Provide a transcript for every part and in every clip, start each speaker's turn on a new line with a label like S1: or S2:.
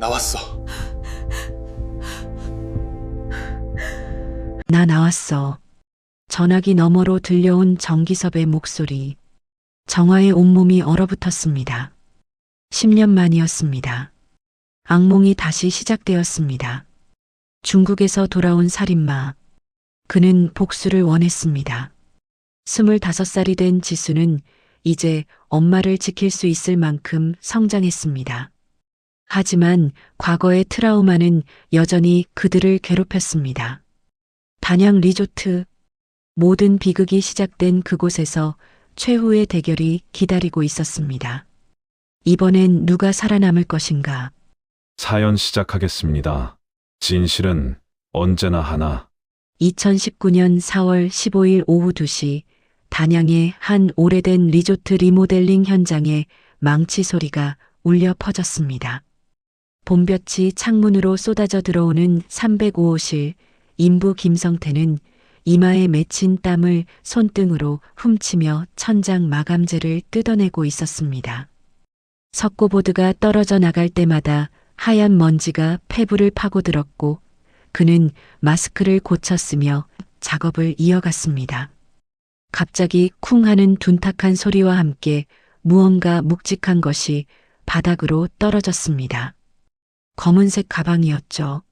S1: 나왔어.
S2: 나 나왔어. 전화기 너머로 들려온 정기섭의 목소리. 정화의 온몸이 얼어붙었습니다. 10년 만이었습니다. 악몽이 다시 시작되었습니다. 중국에서 돌아온 살인마. 그는 복수를 원했습니다. 25살이 된 지수는 이제 엄마를 지킬 수 있을 만큼 성장했습니다. 하지만 과거의 트라우마는 여전히 그들을 괴롭혔습니다. 단양 리조트. 모든 비극이 시작된 그곳에서 최후의 대결이 기다리고 있었습니다. 이번엔 누가 살아남을 것인가?
S3: 사연 시작하겠습니다. 진실은 언제나 하나.
S2: 2019년 4월 15일 오후 2시 단양의 한 오래된 리조트 리모델링 현장에 망치 소리가 울려 퍼졌습니다. 봄볕이 창문으로 쏟아져 들어오는 305호실 인부 김성태는 이마에 맺힌 땀을 손등으로 훔치며 천장 마감재를 뜯어내고 있었습니다. 석고보드가 떨어져 나갈 때마다 하얀 먼지가 폐부를 파고들었고 그는 마스크를 고쳤으며 작업을 이어갔습니다. 갑자기 쿵 하는 둔탁한 소리와 함께 무언가 묵직한 것이 바닥으로 떨어졌습니다. 검은색 가방이었죠.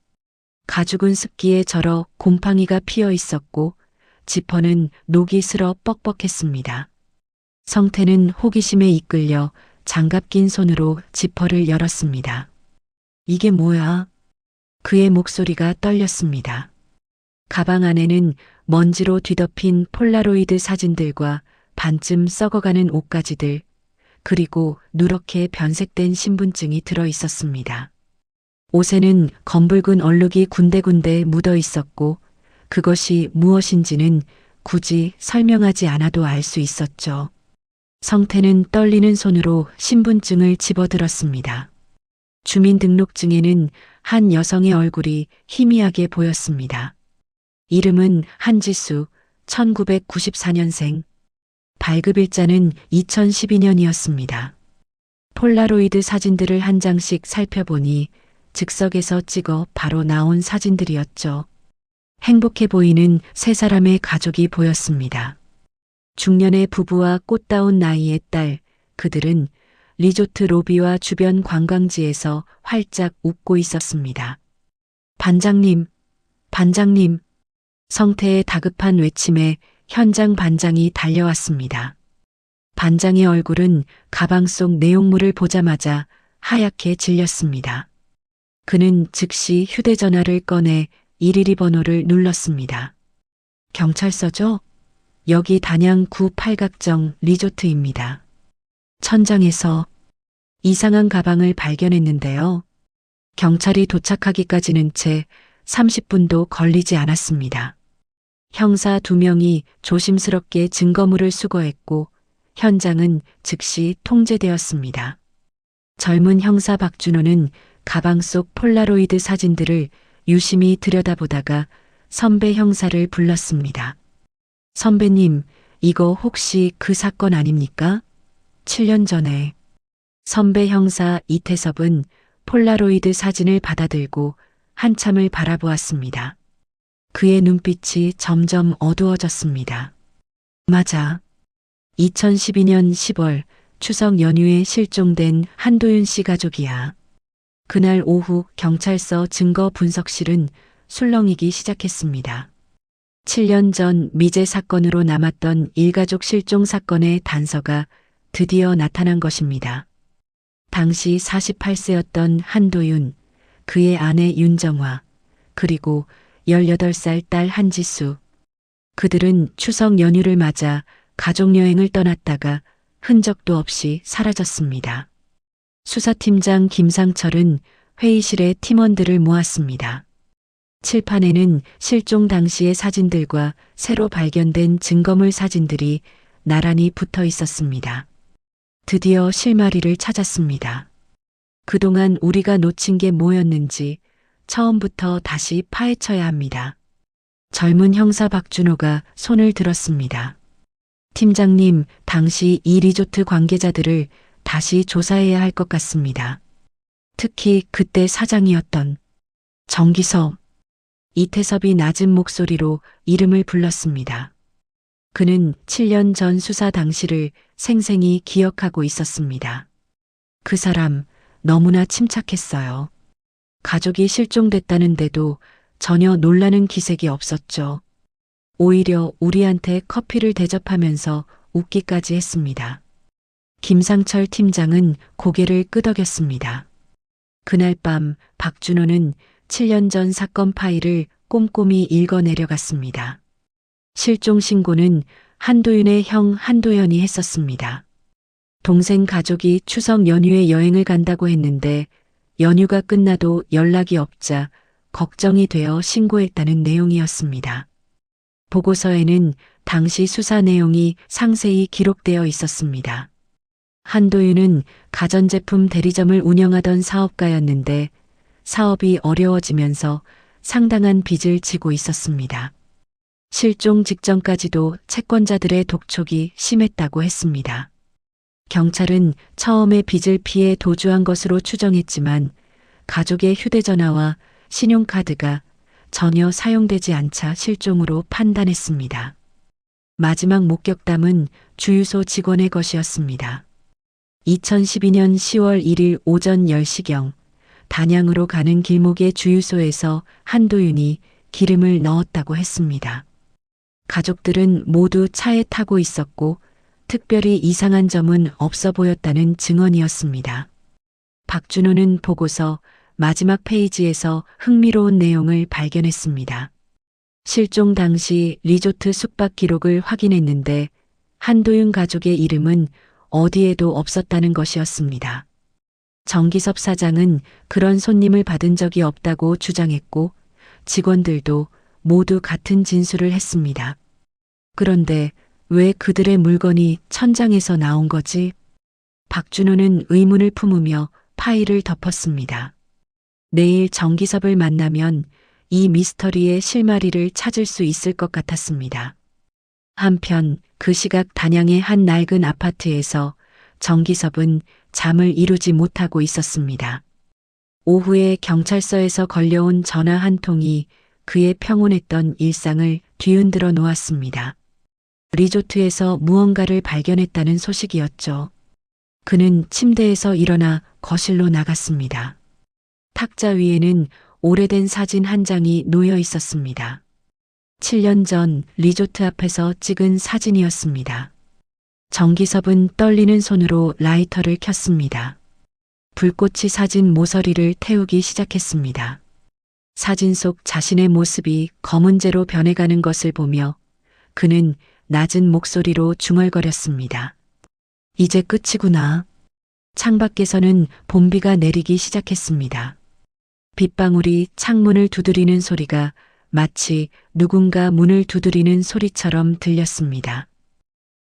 S2: 가죽은 습기에 절어 곰팡이가 피어 있었고 지퍼는 녹이 슬어 뻑뻑했습니다. 성태는 호기심에 이끌려 장갑 낀 손으로 지퍼를 열었습니다. 이게 뭐야? 그의 목소리가 떨렸습니다. 가방 안에는 먼지로 뒤덮인 폴라로이드 사진들과 반쯤 썩어가는 옷가지들, 그리고 누렇게 변색된 신분증이 들어 있었습니다. 옷에는 검붉은 얼룩이 군데군데 묻어 있었고 그것이 무엇인지는 굳이 설명하지 않아도 알 수 있었죠. 성태는 떨리는 손으로 신분증을 집어들었습니다. 주민등록증에는 한 여성의 얼굴이 희미하게 보였습니다. 이름은 한지수, 1994년생. 발급일자는 2012년이었습니다. 폴라로이드 사진들을 한 장씩 살펴보니 즉석에서 찍어 바로 나온 사진들이었죠. 행복해 보이는 세 사람의 가족이 보였습니다. 중년의 부부와 꽃다운 나이의 딸, 그들은 리조트 로비와 주변 관광지에서 활짝 웃고 있었습니다. 반장님, 반장님. 성태의 다급한 외침에 현장 반장이 달려왔습니다. 반장의 얼굴은 가방 속 내용물을 보자마자 하얗게 질렸습니다. 그는 즉시 휴대전화를 꺼내 112 번호를 눌렀습니다. 경찰서죠? 여기 단양 구 팔각정 리조트입니다. 천장에서 이상한 가방을 발견했는데요. 경찰이 도착하기까지는 채 30분도 걸리지 않았습니다. 형사 2명이 조심스럽게 증거물을 수거했고 현장은 즉시 통제되었습니다. 젊은 형사 박준호는 가방 속 폴라로이드 사진들을 유심히 들여다보다가 선배 형사를 불렀습니다. 선배님, 이거 혹시 그 사건 아닙니까? 7년 전에. 선배 형사 이태섭은 폴라로이드 사진을 받아들고 한참을 바라보았습니다. 그의 눈빛이 점점 어두워졌습니다. 맞아. 2012년 10월 추석 연휴에 실종된 한도윤 씨 가족이야. 그날 오후 경찰서 증거 분석실은 술렁이기 시작했습니다. 7년 전 미제 사건으로 남았던 일가족 실종 사건의 단서가 드디어 나타난 것입니다. 당시 48세였던 한도윤, 그의 아내 윤정화, 그리고 18살 딸 한지수. 그들은 추석 연휴를 맞아 가족여행을 떠났다가 흔적도 없이 사라졌습니다. 수사팀장 김상철은 회의실에 팀원들을 모았습니다. 칠판에는 실종 당시의 사진들과 새로 발견된 증거물 사진들이 나란히 붙어 있었습니다. 드디어 실마리를 찾았습니다. 그동안 우리가 놓친 게 뭐였는지 처음부터 다시 파헤쳐야 합니다. 젊은 형사 박준호가 손을 들었습니다. 팀장님, 당시 이 리조트 관계자들을 다시 조사해야 할 것 같습니다. 특히 그때 사장이었던 정기섭. 이태섭이 낮은 목소리로 이름을 불렀습니다. 그는 7년 전 수사 당시를 생생히 기억하고 있었습니다. 그 사람 너무나 침착했어요. 가족이 실종됐다는데도 전혀 놀라는 기색이 없었죠. 오히려 우리한테 커피를 대접하면서 웃기까지 했습니다. 김상철 팀장은 고개를 끄덕였습니다. 그날 밤 박준호는 7년 전 사건 파일을 꼼꼼히 읽어 내려갔습니다. 실종 신고는 한도윤의 형 한도현이 했었습니다. 동생 가족이 추석 연휴에 여행을 간다고 했는데 연휴가 끝나도 연락이 없자 걱정이 되어 신고했다는 내용이었습니다. 보고서에는 당시 수사 내용이 상세히 기록되어 있었습니다. 한도윤은 가전제품 대리점을 운영하던 사업가였는데 사업이 어려워지면서 상당한 빚을 지고 있었습니다. 실종 직전까지도 채권자들의 독촉이 심했다고 했습니다. 경찰은 처음에 빚을 피해 도주한 것으로 추정했지만 가족의 휴대전화와 신용카드가 전혀 사용되지 않자 실종으로 판단했습니다. 마지막 목격담은 주유소 직원의 것이었습니다. 2012년 10월 1일 오전 10시경 단양으로 가는 길목의 주유소에서 한도윤이 기름을 넣었다고 했습니다. 가족들은 모두 차에 타고 있었고 특별히 이상한 점은 없어 보였다는 증언이었습니다. 박준호는 보고서 마지막 페이지에서 흥미로운 내용을 발견했습니다. 실종 당시 리조트 숙박 기록을 확인했는데 한도윤 가족의 이름은 어디에도 없었다는 것이었습니다. 정기섭 사장은 그런 손님을 받은 적이 없다고 주장했고 직원들도 모두 같은 진술을 했습니다. 그런데 왜 그들의 물건이 천장에서 나온 거지? 박준호는 의문을 품으며 파일을 덮었습니다. 내일 정기섭을 만나면 이 미스터리의 실마리를 찾을 수 있을 것 같았습니다. 한편 그 시각 단양의 한 낡은 아파트에서 정기섭은 잠을 이루지 못하고 있었습니다. 오후에 경찰서에서 걸려온 전화 한 통이 그의 평온했던 일상을 뒤흔들어 놓았습니다. 리조트에서 무언가를 발견했다는 소식이었죠. 그는 침대에서 일어나 거실로 나갔습니다. 탁자 위에는 오래된 사진 한 장이 놓여 있었습니다. 7년 전 리조트 앞에서 찍은 사진이었습니다. 정기섭은 떨리는 손으로 라이터를 켰습니다. 불꽃이 사진 모서리를 태우기 시작했습니다. 사진 속 자신의 모습이 검은재로 변해가는 것을 보며 그는 낮은 목소리로 중얼거렸습니다. 이제 끝이구나. 창밖에서는 봄비가 내리기 시작했습니다. 빗방울이 창문을 두드리는 소리가 마치 누군가 문을 두드리는 소리처럼 들렸습니다.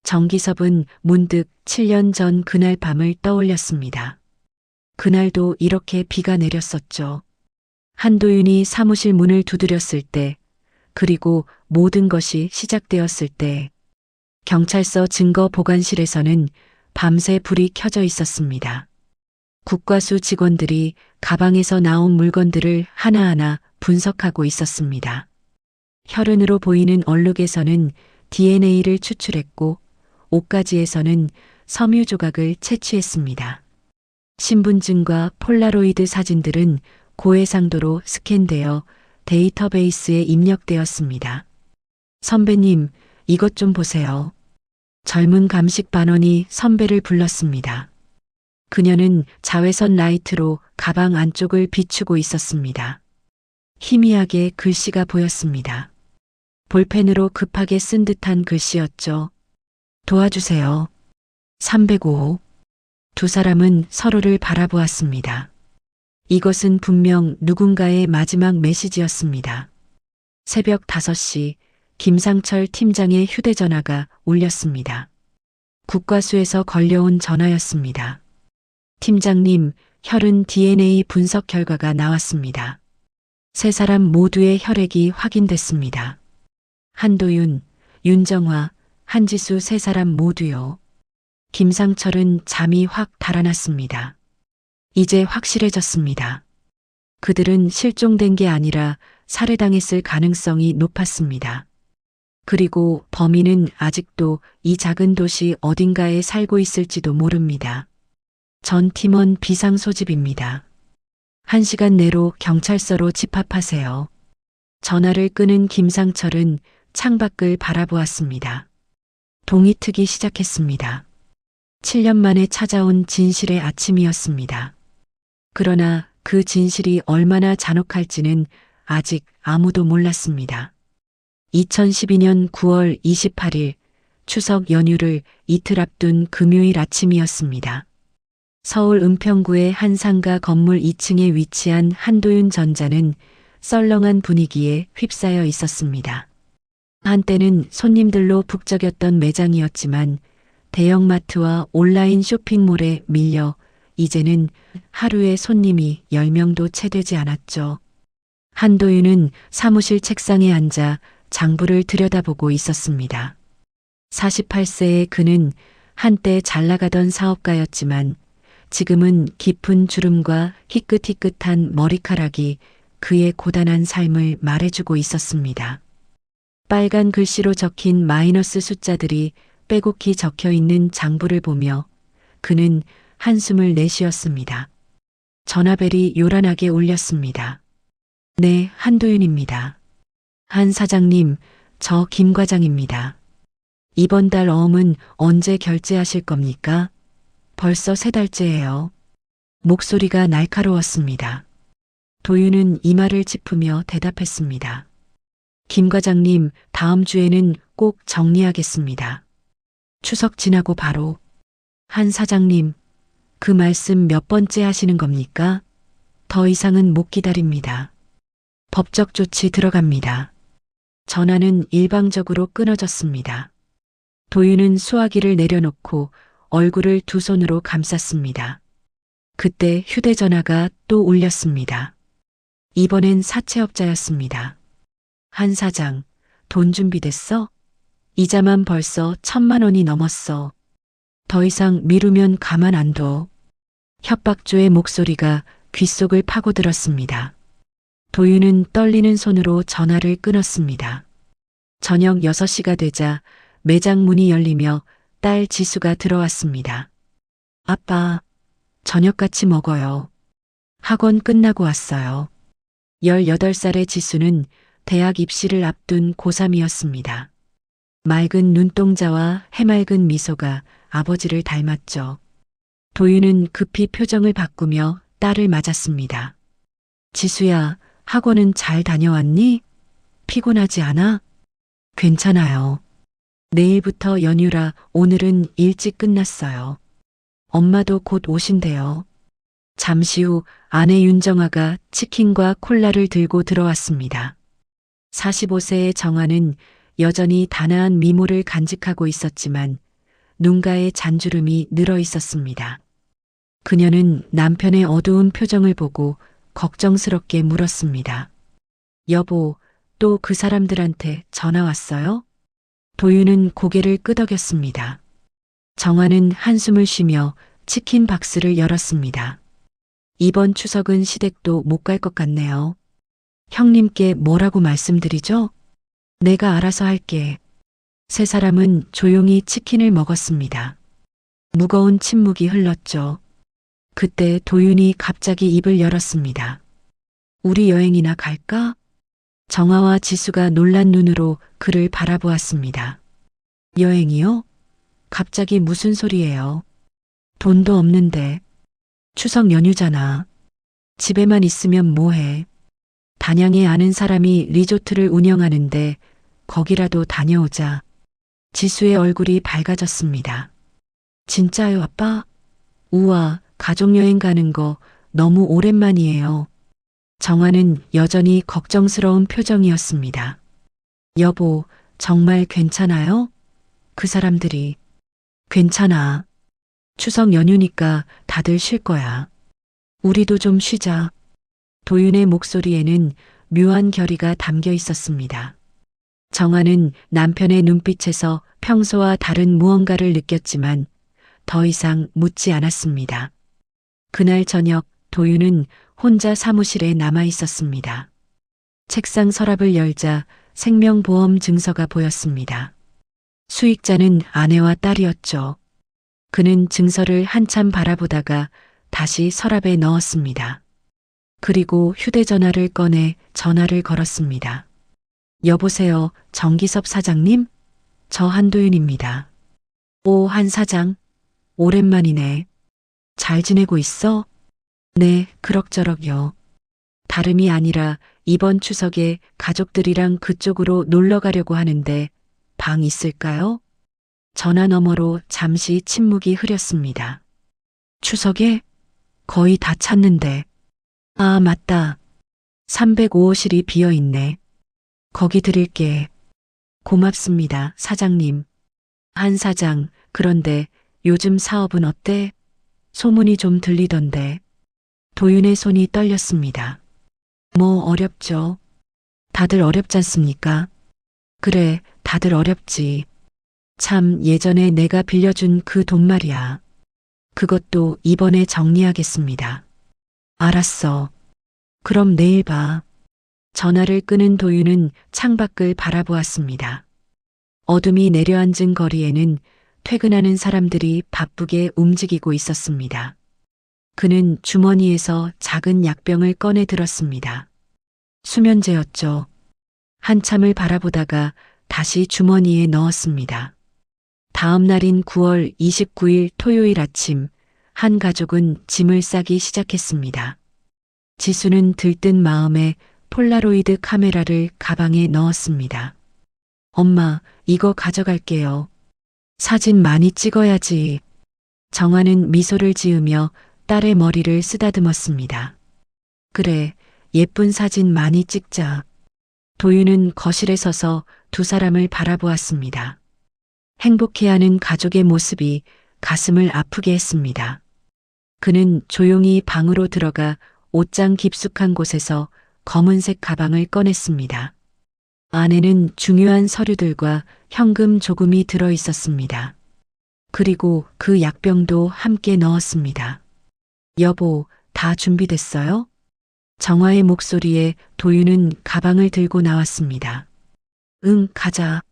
S2: 정기섭은 문득 7년 전 그날 밤을 떠올렸습니다. 그날도 이렇게 비가 내렸었죠. 한도윤이 사무실 문을 두드렸을 때, 그리고 모든 것이 시작되었을 때, 경찰서 증거 보관실에서는 밤새 불이 켜져 있었습니다. 국과수 직원들이 가방에서 나온 물건들을 하나하나 분석하고 있었습니다. 혈흔으로 보이는 얼룩에서는 DNA를 추출했고 옷가지에서는 섬유 조각을 채취했습니다. 신분증과 폴라로이드 사진들은 고해상도로 스캔되어 데이터베이스에 입력되었습니다. 선배님, 이것 좀 보세요. 젊은 감식 반원이 선배를 불렀습니다. 그녀는 자외선 라이트로 가방 안쪽을 비추고 있었습니다. 희미하게 글씨가 보였습니다. 볼펜으로 급하게 쓴 듯한 글씨였죠. 도와주세요. 305. 두 사람은 서로를 바라보았습니다. 이것은 분명 누군가의 마지막 메시지였습니다. 새벽 5시 김상철 팀장의 휴대전화가 울렸습니다. 국과수에서 걸려온 전화였습니다. 팀장님, 혈흔 DNA 분석 결과가 나왔습니다. 세 사람 모두의 혈액이 확인됐습니다. 한도윤, 윤정화, 한지수 세 사람 모두요. 김상철은 잠이 확 달아났습니다. 이제 확실해졌습니다. 그들은 실종된 게 아니라 살해당했을 가능성이 높았습니다. 그리고 범인은 아직도 이 작은 도시 어딘가에 살고 있을지도 모릅니다. 전 팀원 비상 소집입니다. 1시간 내로 경찰서로 집합하세요. 전화를 끊은 김상철은 창밖을 바라보았습니다. 동이 트기 시작했습니다. 7년 만에 찾아온 진실의 아침이었습니다. 그러나 그 진실이 얼마나 잔혹할지는 아직 아무도 몰랐습니다. 2012년 9월 28일 추석 연휴를 이틀 앞둔 금요일 아침이었습니다. 서울 은평구의 한 상가 건물 2층에 위치한 한도윤 전자는 썰렁한 분위기에 휩싸여 있었습니다. 한때는 손님들로 북적였던 매장이었지만 대형마트와 온라인 쇼핑몰에 밀려 이제는 하루에 손님이 10명도 채 되지 않았죠. 한도윤은 사무실 책상에 앉아 장부를 들여다보고 있었습니다. 48세의 그는 한때 잘 나가던 사업가였지만 지금은 깊은 주름과 희끗희끗한 머리카락이 그의 고단한 삶을 말해주고 있었습니다. 빨간 글씨로 적힌 마이너스 숫자들이 빼곡히 적혀 있는 장부를 보며 그는 한숨을 내쉬었습니다. 전화벨이 요란하게 울렸습니다. 네, 한도윤입니다. 한 사장님, 저 김 과장입니다. 이번 달 어음은 언제 결제하실 겁니까? 벌써 3달째예요. 목소리가 날카로웠습니다. 도윤은 이마를 짚으며 대답했습니다. 김 과장님, 다음 주에는 꼭 정리하겠습니다. 추석 지나고 바로. 한 사장님, 그 말씀 몇 번째 하시는 겁니까? 더 이상은 못 기다립니다. 법적 조치 들어갑니다. 전화는 일방적으로 끊어졌습니다. 도윤은 수화기를 내려놓고 얼굴을 두 손으로 감쌌습니다. 그때 휴대전화가 또 울렸습니다. 이번엔 사채업자였습니다. 한 사장, 돈 준비됐어? 이자만 벌써 1,000만 원이 넘었어. 더 이상 미루면 가만 안 둬. 협박조의 목소리가 귓속을 파고들었습니다. 도윤은 떨리는 손으로 전화를 끊었습니다. 저녁 6시가 되자 매장 문이 열리며 딸 지수가 들어왔습니다. 아빠, 저녁 같이 먹어요. 학원 끝나고 왔어요. 18살의 지수는 대학 입시를 앞둔 고3이었습니다. 맑은 눈동자와 해맑은 미소가 아버지를 닮았죠. 도윤은 급히 표정을 바꾸며 딸을 맞았습니다. 지수야, 학원은 잘 다녀왔니? 피곤하지 않아? 괜찮아요. 내일부터 연휴라 오늘은 일찍 끝났어요. 엄마도 곧 오신대요. 잠시 후 아내 윤정아가 치킨과 콜라를 들고 들어왔습니다. 45세의 정아는 여전히 단아한 미모를 간직하고 있었지만 눈가에 잔주름이 늘어 있었습니다. 그녀는 남편의 어두운 표정을 보고 걱정스럽게 물었습니다. 여보, 또 그 사람들한테 전화 왔어요? 도윤은 고개를 끄덕였습니다. 정아는 한숨을 쉬며 치킨 박스를 열었습니다. 이번 추석은 시댁도 못 갈 것 같네요. 형님께 뭐라고 말씀드리죠? 내가 알아서 할게. 세 사람은 조용히 치킨을 먹었습니다. 무거운 침묵이 흘렀죠. 그때 도윤이 갑자기 입을 열었습니다. 우리 여행이나 갈까? 정아와 지수가 놀란 눈으로 그를 바라보았습니다. 여행이요? 갑자기 무슨 소리예요? 돈도 없는데. 추석 연휴잖아. 집에만 있으면 뭐해. 단양에 아는 사람이 리조트를 운영하는데 거기라도 다녀오자. 지수의 얼굴이 밝아졌습니다. 진짜요, 아빠? 우와, 가족여행 가는 거 너무 오랜만이에요. 정아는 여전히 걱정스러운 표정이었습니다. 여보, 정말 괜찮아요? 그 사람들이. 괜찮아. 추석 연휴니까 다들 쉴 거야. 우리도 좀 쉬자. 도윤의 목소리에는 묘한 결의가 담겨 있었습니다. 정아는 남편의 눈빛에서 평소와 다른 무언가를 느꼈지만 더 이상 묻지 않았습니다. 그날 저녁 도윤은 혼자 사무실에 남아 있었습니다. 책상 서랍을 열자 생명보험 증서가 보였습니다. 수익자는 아내와 딸이었죠. 그는 증서를 한참 바라보다가 다시 서랍에 넣었습니다. 그리고 휴대전화를 꺼내 전화를 걸었습니다. 여보세요, 정기섭 사장님? 저 한도윤입니다. 오, 한 사장. 오랜만이네. 잘 지내고 있어? 네, 그럭저럭요. 다름이 아니라 이번 추석에 가족들이랑 그쪽으로 놀러 가려고 하는데 방 있을까요? 전화 너머로 잠시 침묵이 흐렸습니다. 추석에? 거의 다 찼는데. 아, 맞다. 305호실이 비어 있네. 거기 드릴게. 고맙습니다, 사장님. 한 사장, 그런데 요즘 사업은 어때? 소문이 좀 들리던데. 도윤의 손이 떨렸습니다. 뭐 어렵죠. 다들 어렵지 않습니까? 그래, 다들 어렵지. 참, 예전에 내가 빌려준 그 돈 말이야. 그것도 이번에 정리하겠습니다. 알았어. 그럼 내일 봐. 전화를 끊은 도윤은 창밖을 바라보았습니다. 어둠이 내려앉은 거리에는 퇴근하는 사람들이 바쁘게 움직이고 있었습니다. 그는 주머니에서 작은 약병을 꺼내 들었습니다. 수면제였죠. 한참을 바라보다가 다시 주머니에 넣었습니다. 다음 날인 9월 29일 토요일 아침, 한 가족은 짐을 싸기 시작했습니다. 지수는 들뜬 마음에 폴라로이드 카메라를 가방에 넣었습니다. 엄마, 이거 가져갈게요. 사진 많이 찍어야지. 정화는 미소를 지으며 딸의 머리를 쓰다듬었습니다. 그래, 예쁜 사진 많이 찍자. 도윤은 거실에 서서 두 사람을 바라보았습니다. 행복해하는 가족의 모습이 가슴을 아프게 했습니다. 그는 조용히 방으로 들어가 옷장 깊숙한 곳에서 검은색 가방을 꺼냈습니다. 안에는 중요한 서류들과 현금 조금이 들어 있었습니다. 그리고 그 약병도 함께 넣었습니다. 여보, 다 준비됐어요? 정화의 목소리에 도윤은 가방을 들고 나왔습니다. 응, 가자.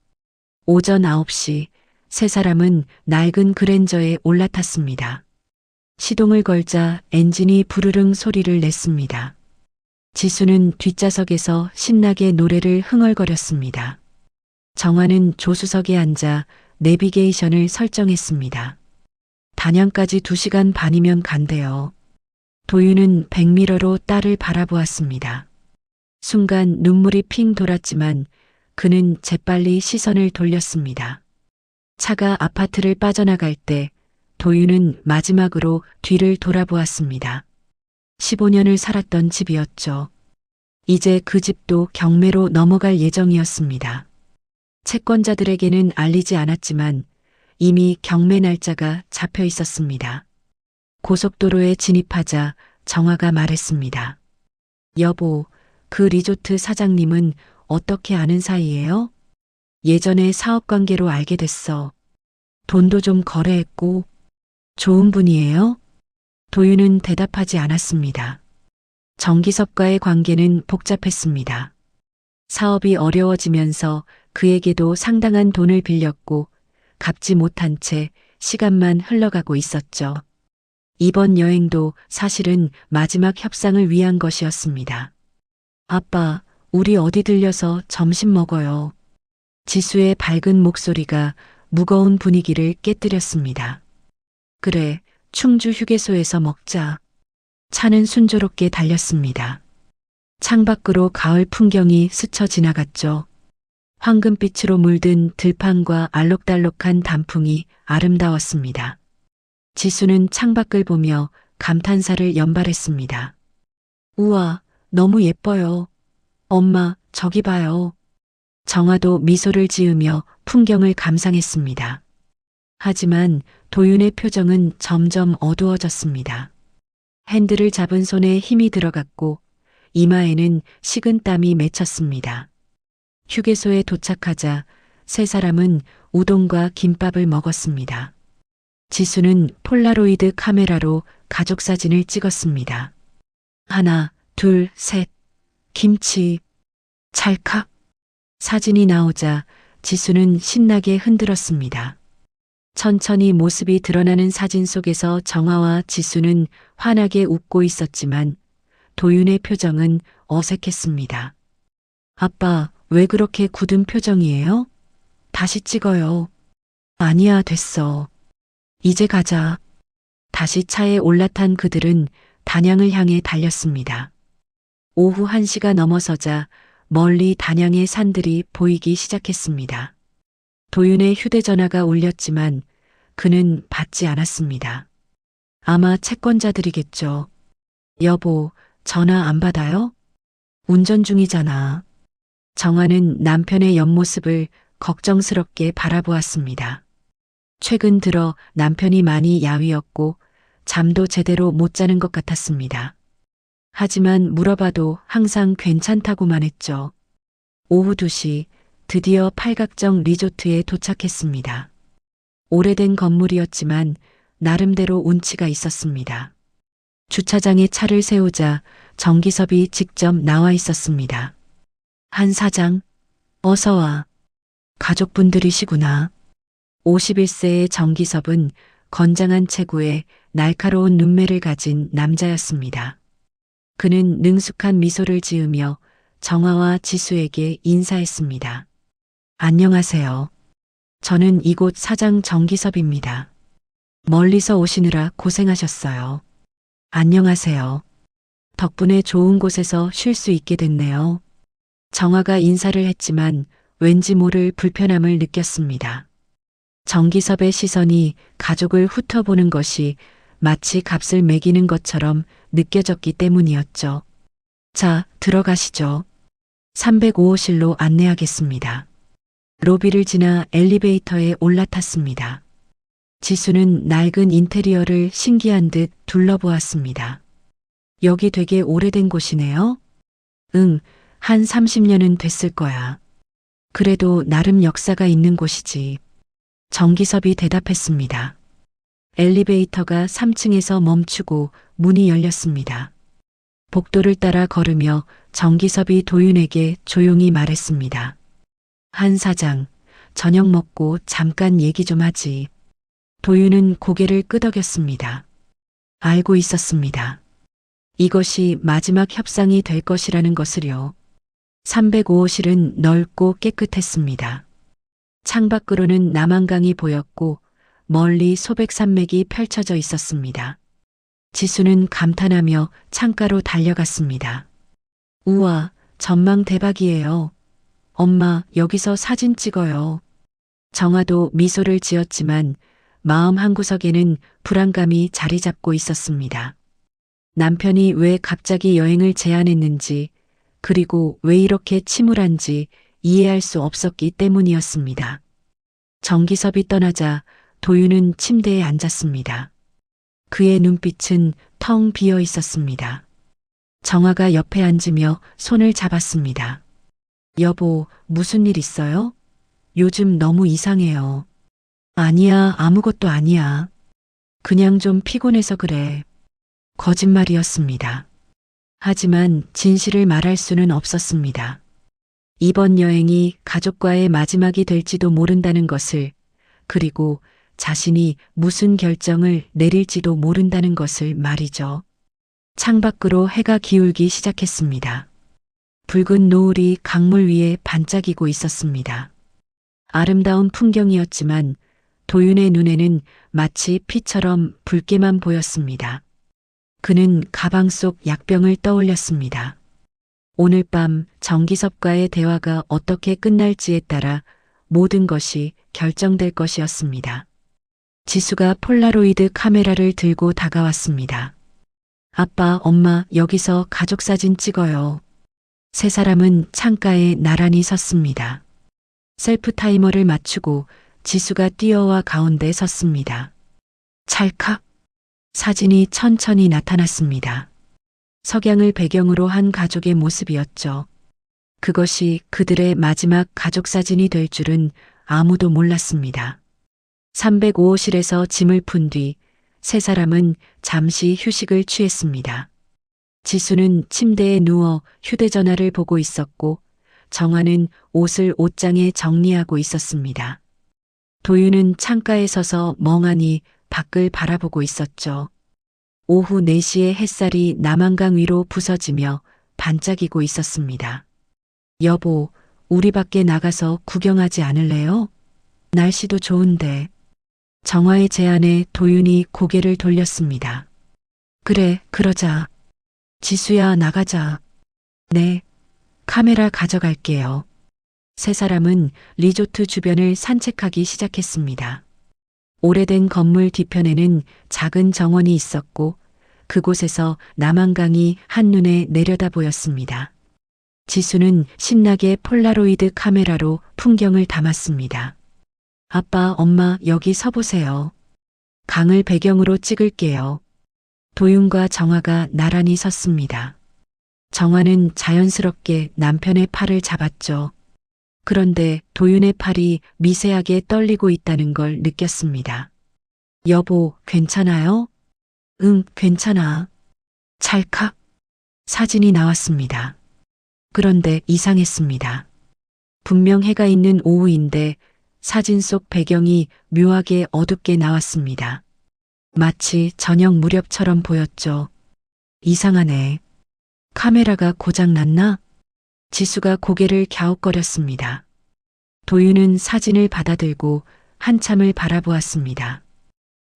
S2: 오전 9시, 세 사람은 낡은 그랜저에 올라탔습니다. 시동을 걸자 엔진이 부르릉 소리를 냈습니다. 지수는 뒷좌석에서 신나게 노래를 흥얼거렸습니다. 정화는 조수석에 앉아 내비게이션을 설정했습니다. 단양까지 2시간 반이면 간대요. 도윤은 백미러로 딸을 바라보았습니다. 순간 눈물이 핑 돌았지만 그는 재빨리 시선을 돌렸습니다. 차가 아파트를 빠져나갈 때 도윤은 마지막으로 뒤를 돌아보았습니다. 15년을 살았던 집이었죠. 이제 그 집도 경매로 넘어갈 예정이었습니다. 채권자들에게는 알리지 않았지만 이미 경매 날짜가 잡혀 있었습니다. 고속도로에 진입하자 정화가 말했습니다. 여보, 그 리조트 사장님은 어떻게 아는 사이예요? 예전에 사업관계로 알게 됐어. 돈도 좀 거래했고. 좋은 분이에요? 도윤은 대답하지 않았습니다. 정기섭과의 관계는 복잡했습니다. 사업이 어려워지면서 그에게도 상당한 돈을 빌렸고 갚지 못한 채 시간만 흘러가고 있었죠. 이번 여행도 사실은 마지막 협상을 위한 것이었습니다. 아빠, 우리 어디 들려서 점심 먹어요. 지수의 밝은 목소리가 무거운 분위기를 깨뜨렸습니다. 그래, 충주 휴게소에서 먹자. 차는 순조롭게 달렸습니다. 창밖으로 가을 풍경이 스쳐 지나갔죠. 황금빛으로 물든 들판과 알록달록한 단풍이 아름다웠습니다. 지수는 창밖을 보며 감탄사를 연발했습니다. 우와, 너무 예뻐요. 엄마, 저기 봐요. 정화도 미소를 지으며 풍경을 감상했습니다. 하지만 도윤의 표정은 점점 어두워졌습니다. 핸들을 잡은 손에 힘이 들어갔고 이마에는 식은 땀이 맺혔습니다. 휴게소에 도착하자 세 사람은 우동과 김밥을 먹었습니다. 지수는 폴라로이드 카메라로 가족 사진을 찍었습니다. 하나, 둘, 셋. 김치. 찰칵. 사진이 나오자 지수는 신나게 흔들었습니다. 천천히 모습이 드러나는 사진 속에서 정아와 지수는 환하게 웃고 있었지만 도윤의 표정은 어색했습니다. 아빠, 왜 그렇게 굳은 표정이에요? 다시 찍어요. 아니야, 됐어. 이제 가자. 다시 차에 올라탄 그들은 단양을 향해 달렸습니다. 오후 1시가 넘어서자 멀리 단양의 산들이 보이기 시작했습니다. 도윤의 휴대전화가 울렸지만 그는 받지 않았습니다. 아마 채권자들이겠죠. 여보, 전화 안 받아요? 운전 중이잖아. 정아는 남편의 옆모습을 걱정스럽게 바라보았습니다. 최근 들어 남편이 많이 야위었고 잠도 제대로 못 자는 것 같았습니다. 하지만 물어봐도 항상 괜찮다고만 했죠. 오후 2시 드디어 팔각정 리조트에 도착했습니다. 오래된 건물이었지만 나름대로 운치가 있었습니다. 주차장에 차를 세우자 정기섭이 직접 나와 있었습니다. 한 사장, 어서 와. 가족분들이시구나. 51세의 정기섭은 건장한 체구에 날카로운 눈매를 가진 남자였습니다. 그는 능숙한 미소를 지으며 정아와 지수에게 인사했습니다. 안녕하세요. 저는 이곳 사장 정기섭입니다. 멀리서 오시느라 고생하셨어요. 안녕하세요. 덕분에 좋은 곳에서 쉴 수 있게 됐네요. 정아가 인사를 했지만 왠지 모를 불편함을 느꼈습니다. 정기섭의 시선이 가족을 훑어보는 것이 마치 값을 매기는 것처럼 느껴졌기 때문이었죠. 자, 들어가시죠. 305호실로 안내하겠습니다. 로비를 지나 엘리베이터에 올라탔습니다. 지수는 낡은 인테리어를 신기한 듯 둘러보았습니다. 여기 되게 오래된 곳이네요. 응, 한 30년은 됐을 거야. 그래도 나름 역사가 있는 곳이지. 정기섭이 대답했습니다. 엘리베이터가 3층에서 멈추고 문이 열렸습니다. 복도를 따라 걸으며 정기섭이 도윤에게 조용히 말했습니다. 한 사장, 저녁 먹고 잠깐 얘기 좀 하지. 도윤은 고개를 끄덕였습니다. 알고 있었습니다. 이것이 마지막 협상이 될 것이라는 것을요. 305호실은 넓고 깨끗했습니다. 창밖으로는 남한강이 보였고 멀리 소백산맥이 펼쳐져 있었습니다. 지수는 감탄하며 창가로 달려갔습니다. 우와, 전망 대박이에요. 엄마, 여기서 사진 찍어요. 정아도 미소를 지었지만 마음 한구석에는 불안감이 자리 잡고 있었습니다. 남편이 왜 갑자기 여행을 제안했는지, 그리고 왜 이렇게 침울한지 이해할 수 없었기 때문이었습니다. 정기섭이 떠나자 도윤은 침대에 앉았습니다. 그의 눈빛은 텅 비어 있었습니다. 정아가 옆에 앉으며 손을 잡았습니다. 여보, 무슨 일 있어요? 요즘 너무 이상해요. 아니야, 아무것도 아니야. 그냥 좀 피곤해서 그래. 거짓말이었습니다. 하지만 진실을 말할 수는 없었습니다. 이번 여행이 가족과의 마지막이 될지도 모른다는 것을, 그리고 자신이 무슨 결정을 내릴지도 모른다는 것을 말이죠. 창밖으로 해가 기울기 시작했습니다. 붉은 노을이 강물 위에 반짝이고 있었습니다. 아름다운 풍경이었지만 도윤의 눈에는 마치 피처럼 붉게만 보였습니다. 그는 가방 속 약병을 떠올렸습니다. 오늘 밤 정기섭과의 대화가 어떻게 끝날지에 따라 모든 것이 결정될 것이었습니다. 지수가 폴라로이드 카메라를 들고 다가왔습니다. 아빠, 엄마, 여기서 가족사진 찍어요. 세 사람은 창가에 나란히 섰습니다. 셀프 타이머를 맞추고 지수가 뛰어와 가운데 섰습니다. 찰칵. 사진이 천천히 나타났습니다. 석양을 배경으로 한 가족의 모습이었죠. 그것이 그들의 마지막 가족 사진이 될 줄은 아무도 몰랐습니다. 305호실에서 짐을 푼 뒤 세 사람은 잠시 휴식을 취했습니다. 지수는 침대에 누워 휴대전화를 보고 있었고 정화는 옷을 옷장에 정리하고 있었습니다. 도윤은 창가에 서서 멍하니 밖을 바라보고 있었죠. 오후 4시에 햇살이 남한강 위로 부서지며 반짝이고 있었습니다. 여보, 우리 밖에 나가서 구경하지 않을래요? 날씨도 좋은데. 정화의 제안에 도윤이 고개를 돌렸습니다. 그래, 그러자. 지수야, 나가자. 네, 카메라 가져갈게요. 세 사람은 리조트 주변을 산책하기 시작했습니다. 오래된 건물 뒤편에는 작은 정원이 있었고 그곳에서 남한강이 한눈에 내려다 보였습니다. 지수는 신나게 폴라로이드 카메라로 풍경을 담았습니다. 아빠, 엄마, 여기 서보세요. 강을 배경으로 찍을게요. 도윤과 정화가 나란히 섰습니다. 정화는 자연스럽게 남편의 팔을 잡았죠. 그런데 도윤의 팔이 미세하게 떨리고 있다는 걸 느꼈습니다. 여보, 괜찮아요? 응, 괜찮아. 찰칵. 사진이 나왔습니다. 그런데 이상했습니다. 분명 해가 있는 오후인데 사진 속 배경이 묘하게 어둡게 나왔습니다. 마치 저녁 무렵처럼 보였죠. 이상하네. 카메라가 고장났나? 지수가 고개를 갸웃거렸습니다. 도윤은 사진을 받아들고 한참을 바라보았습니다.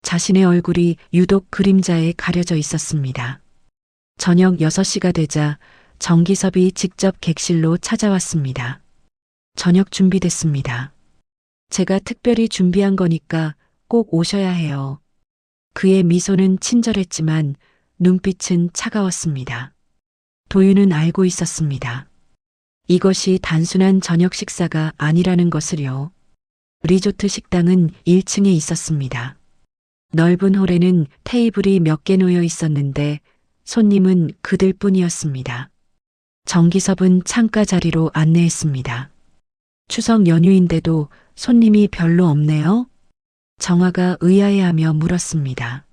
S2: 자신의 얼굴이 유독 그림자에 가려져 있었습니다. 저녁 6시가 되자 정기섭이 직접 객실로 찾아왔습니다. 저녁 준비됐습니다. 제가 특별히 준비한 거니까 꼭 오셔야 해요. 그의 미소는 친절했지만 눈빛은 차가웠습니다. 도윤은 알고 있었습니다. 이것이 단순한 저녁 식사가 아니라는 것을요. 리조트 식당은 1층에 있었습니다. 넓은 홀에는 테이블이 몇 개 놓여 있었는데 손님은 그들 뿐이었습니다. 정기섭은 창가 자리로 안내했습니다. 추석 연휴인데도 손님이 별로 없네요. 정화가 의아해하며 물었습니다.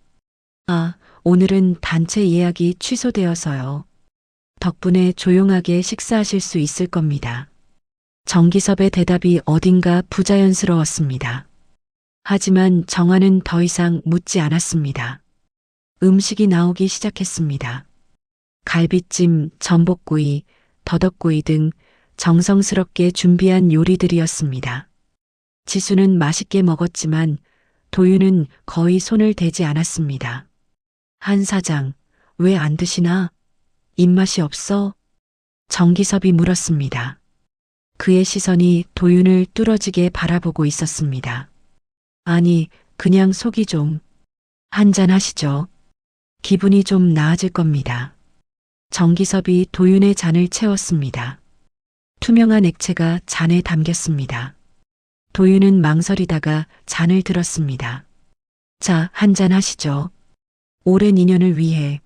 S2: 아, 오늘은 단체 예약이 취소되어서요. 덕분에 조용하게 식사하실 수 있을 겁니다. 정기섭의 대답이 어딘가 부자연스러웠습니다. 하지만 정화는 더 이상 묻지 않았습니다. 음식이 나오기 시작했습니다. 갈비찜, 전복구이, 더덕구이 등 정성스럽게 준비한 요리들이었습니다. 지수는 맛있게 먹었지만 도윤은 거의 손을 대지 않았습니다. 한 사장, 왜 안 드시나? 입맛이 없어? 정기섭이 물었습니다. 그의 시선이 도윤을 뚫어지게 바라보고 있었습니다. 아니, 그냥 속이 좀. 한잔 하시죠. 기분이 좀 나아질 겁니다. 정기섭이 도윤의 잔을 채웠습니다. 투명한 액체가 잔에 담겼습니다. 도윤은 망설이다가 잔을 들었습니다. 자, 한잔 하시죠. 오랜 인연을 위해.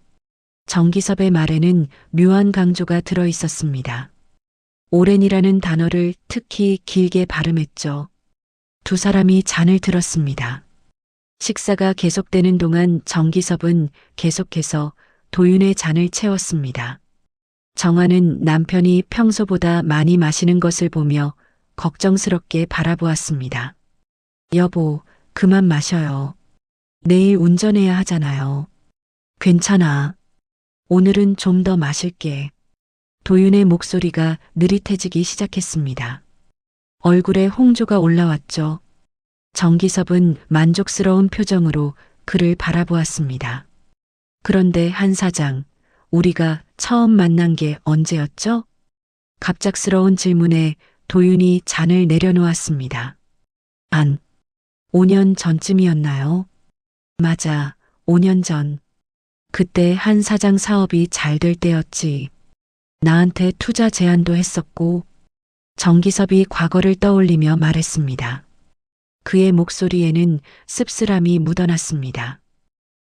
S2: 정기섭의 말에는 묘한 강조가 들어 있었습니다. 오랜이라는 단어를 특히 길게 발음했죠. 두 사람이 잔을 들었습니다. 식사가 계속되는 동안 정기섭은 계속해서 도윤의 잔을 채웠습니다. 정화는 남편이 평소보다 많이 마시는 것을 보며 걱정스럽게 바라보았습니다. 여보, 그만 마셔요. 내일 운전해야 하잖아요. 괜찮아. 오늘은 좀 더 마실게. 도윤의 목소리가 느릿해지기 시작했습니다. 얼굴에 홍조가 올라왔죠. 정기섭은 만족스러운 표정으로 그를 바라보았습니다. 그런데 한 사장, 우리가 처음 만난 게 언제였죠? 갑작스러운 질문에 도윤이 잔을 내려놓았습니다. 5년 전쯤이었나요? 맞아, 5년 전. 그때 한 사장 사업이 잘 될 때였지. 나한테 투자 제안도 했었고, 정기섭이 과거를 떠올리며 말했습니다. 그의 목소리에는 씁쓸함이 묻어났습니다.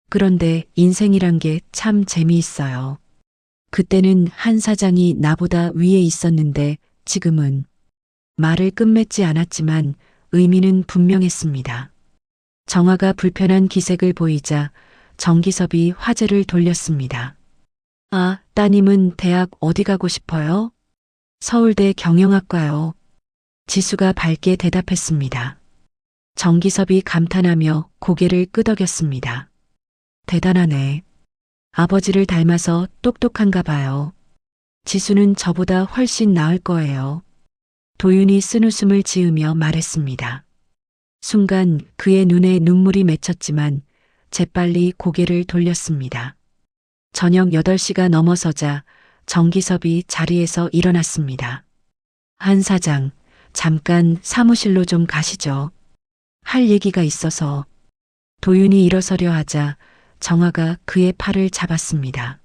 S2: 그런데 인생이란 게 참 재미있어요. 그때는 한 사장이 나보다 위에 있었는데 지금은. 말을 끝맺지 않았지만 의미는 분명했습니다. 정화가 불편한 기색을 보이자 정기섭이 화제를 돌렸습니다. 아, 따님은 대학 어디 가고 싶어요? 서울대 경영학과요. 지수가 밝게 대답했습니다. 정기섭이 감탄하며 고개를 끄덕였습니다. 대단하네. 아버지를 닮아서 똑똑한가 봐요. 지수는 저보다 훨씬 나을 거예요. 도윤이 쓴웃음을 지으며 말했습니다. 순간 그의 눈에 눈물이 맺혔지만 재빨리 고개를 돌렸습니다. 저녁 8시가 넘어서자 정기섭이 자리에서 일어났습니다. 한 사장, 잠깐 사무실로 좀 가시죠. 할 얘기가 있어서. 도윤이 일어서려 하자 정화가 그의 팔을 잡았습니다.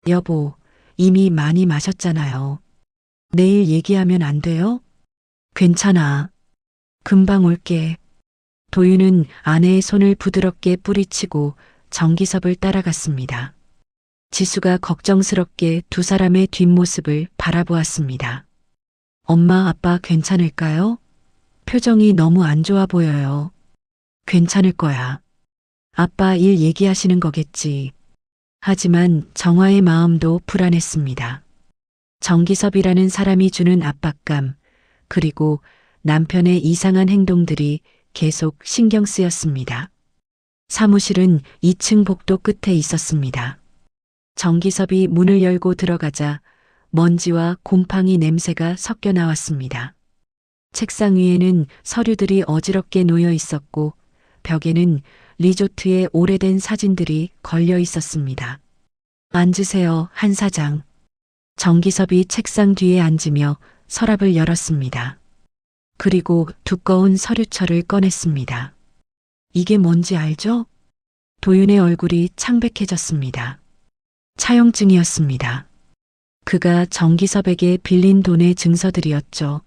S2: 여보, 이미 많이 마셨잖아요. 내일 얘기하면 안 돼요? 괜찮아. 금방 올게. 도윤은 아내의 손을 부드럽게 뿌리치고 정기섭을 따라갔습니다. 지수가 걱정스럽게 두 사람의 뒷모습을 바라보았습니다. 엄마, 아빠 괜찮을까요? 표정이 너무 안 좋아 보여요. 괜찮을 거야. 아빠 일 얘기하시는 거겠지. 하지만 정화의 마음도 불안했습니다. 정기섭이라는 사람이 주는 압박감, 그리고 남편의 이상한 행동들이 계속 신경 쓰였습니다. 사무실은 2층 복도 끝에 있었습니다. 정기섭이 문을 열고 들어가자 먼지와 곰팡이 냄새가 섞여 나왔습니다. 책상 위에는 서류들이 어지럽게 놓여 있었고 벽에는 리조트의 오래된 사진들이 걸려 있었습니다. 앉으세요, 한 사장. 정기섭이 책상 뒤에 앉으며 서랍을 열었습니다. 그리고 두꺼운 서류철을 꺼냈습니다. 이게 뭔지 알죠? 도윤의 얼굴이 창백해졌습니다. 차용증이었습니다. 그가 정기섭에게 빌린 돈의 증서들이었죠.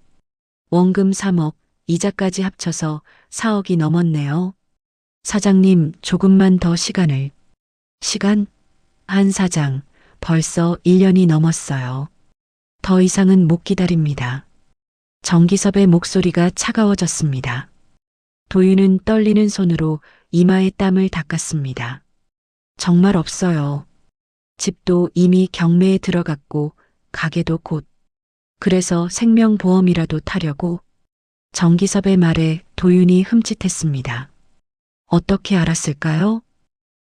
S2: 원금 3억, 이자까지 합쳐서 4억이 넘었네요. 사장님, 조금만 더 시간을. 시간? 한 사장, 벌써 1년이 넘었어요. 더 이상은 못 기다립니다. 정기섭의 목소리가 차가워졌습니다. 도윤은 떨리는 손으로 이마에 땀을 닦았습니다. 정말 없어요. 집도 이미 경매에 들어갔고 가게도 곧. 그래서 생명보험이라도 타려고. 정기섭의 말에 도윤이 흠칫했습니다. 어떻게 알았을까요?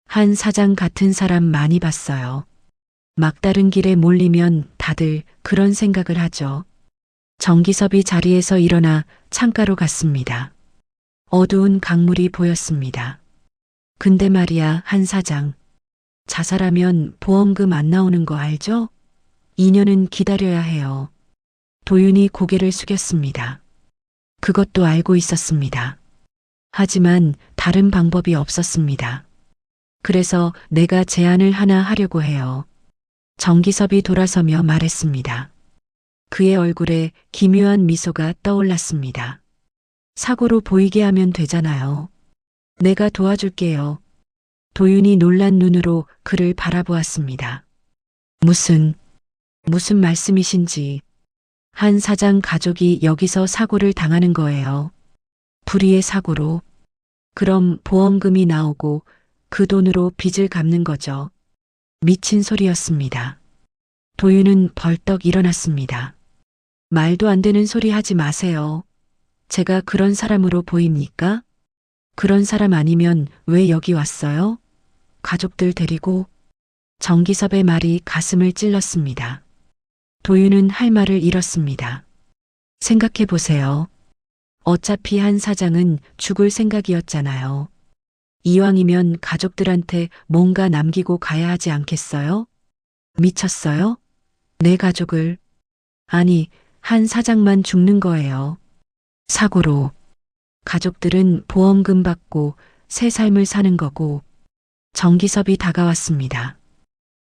S2: 한 사장 같은 사람 많이 봤어요. 막다른 길에 몰리면 다들 그런 생각을 하죠. 정기섭이 자리에서 일어나 창가로 갔습니다. 어두운 강물이 보였습니다. 근데 말이야, 한 사장. 자살하면 보험금 안 나오는 거 알죠? 2년은 기다려야 해요. 도윤이 고개를 숙였습니다. 그것도 알고 있었습니다. 하지만 다른 방법이 없었습니다. 그래서 내가 제안을 하나 하려고 해요. 정기섭이 돌아서며 말했습니다. 그의 얼굴에 기묘한 미소가 떠올랐습니다. 사고로 보이게 하면 되잖아요. 내가 도와줄게요. 도윤이 놀란 눈으로 그를 바라보았습니다. 무슨 말씀이신지. 한 사장 가족이 여기서 사고를 당하는 거예요. 불의의 사고로. 그럼 보험금이 나오고 그 돈으로 빚을 갚는 거죠. 미친 소리였습니다. 도윤은 벌떡 일어났습니다. 말도 안 되는 소리 하지 마세요. 제가 그런 사람으로 보입니까? 그런 사람 아니면 왜 여기 왔어요? 가족들 데리고. 정기섭의 말이 가슴을 찔렀습니다. 도윤은 할 말을 잃었습니다. 생각해 보세요. 어차피 한 사장은 죽을 생각이었잖아요. 이왕이면 가족들한테 뭔가 남기고 가야 하지 않겠어요? 미쳤어요? 내 가족을. 아니, 한 사장만 죽는 거예요. 사고로. 가족들은 보험금 받고 새 삶을 사는 거고. 정기섭이 다가왔습니다.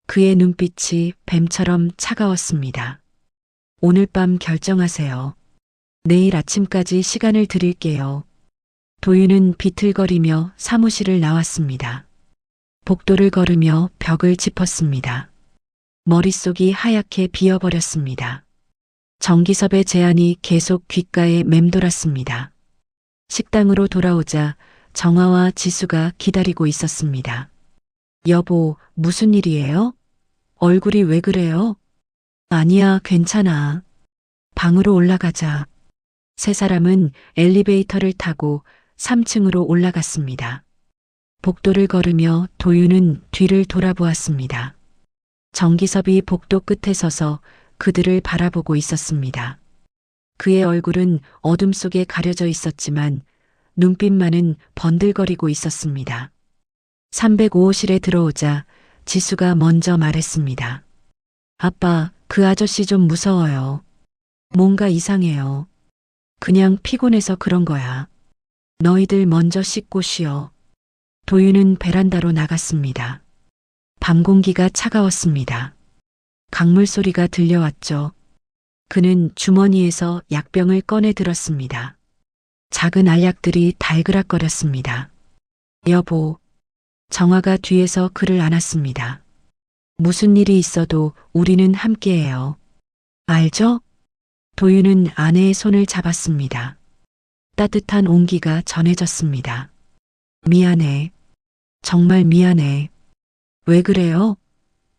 S2: 그의 눈빛이 뱀처럼 차가웠습니다. 오늘 밤 결정하세요. 내일 아침까지 시간을 드릴게요. 도윤은 비틀거리며 사무실을 나왔습니다. 복도를 걸으며 벽을 짚었습니다. 머릿속이 하얗게 비어버렸습니다. 정기섭의 제안이 계속 귓가에 맴돌았습니다. 식당으로 돌아오자 정화와 지수가 기다리고 있었습니다. 여보, 무슨 일이에요? 얼굴이 왜 그래요? 아니야, 괜찮아. 방으로 올라가자. 세 사람은 엘리베이터를 타고 3층으로 올라갔습니다. 복도를 걸으며 도윤은 뒤를 돌아보았습니다. 정기섭이 복도 끝에 서서 그들을 바라보고 있었습니다. 그의 얼굴은 어둠 속에 가려져 있었지만 눈빛만은 번들거리고 있었습니다. 305호실에 들어오자 지수가 먼저 말했습니다. 아빠, 그 아저씨 좀 무서워요. 뭔가 이상해요. 그냥 피곤해서 그런 거야. 너희들 먼저 씻고 쉬어. 도윤은 베란다로 나갔습니다. 밤 공기가 차가웠습니다. 강물 소리가 들려왔죠. 그는 주머니에서 약병을 꺼내 들었습니다. 작은 알약들이 달그락거렸습니다. 여보, 정화가 뒤에서 그를 안았습니다. 무슨 일이 있어도 우리는 함께해요. 알죠? 도윤은 아내의 손을 잡았습니다. 따뜻한 온기가 전해졌습니다. 미안해. 정말 미안해. 왜 그래요?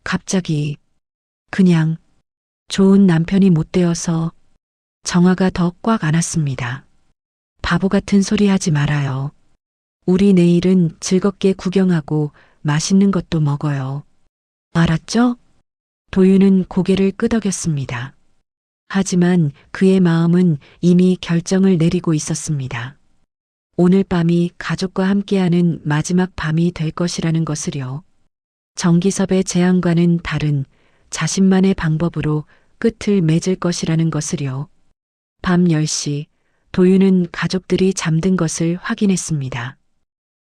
S2: 갑자기. 그냥 좋은 남편이 못 되어서. 정화가 더 꽉 안았습니다. 바보 같은 소리 하지 말아요. 우리 내일은 즐겁게 구경하고 맛있는 것도 먹어요. 알았죠? 도윤은 고개를 끄덕였습니다. 하지만 그의 마음은 이미 결정을 내리고 있었습니다. 오늘 밤이 가족과 함께하는 마지막 밤이 될 것이라는 것을요. 정기섭의 제안과는 다른 자신만의 방법으로 끝을 맺을 것이라는 것을요. 밤 10시 도윤은 가족들이 잠든 것을 확인했습니다.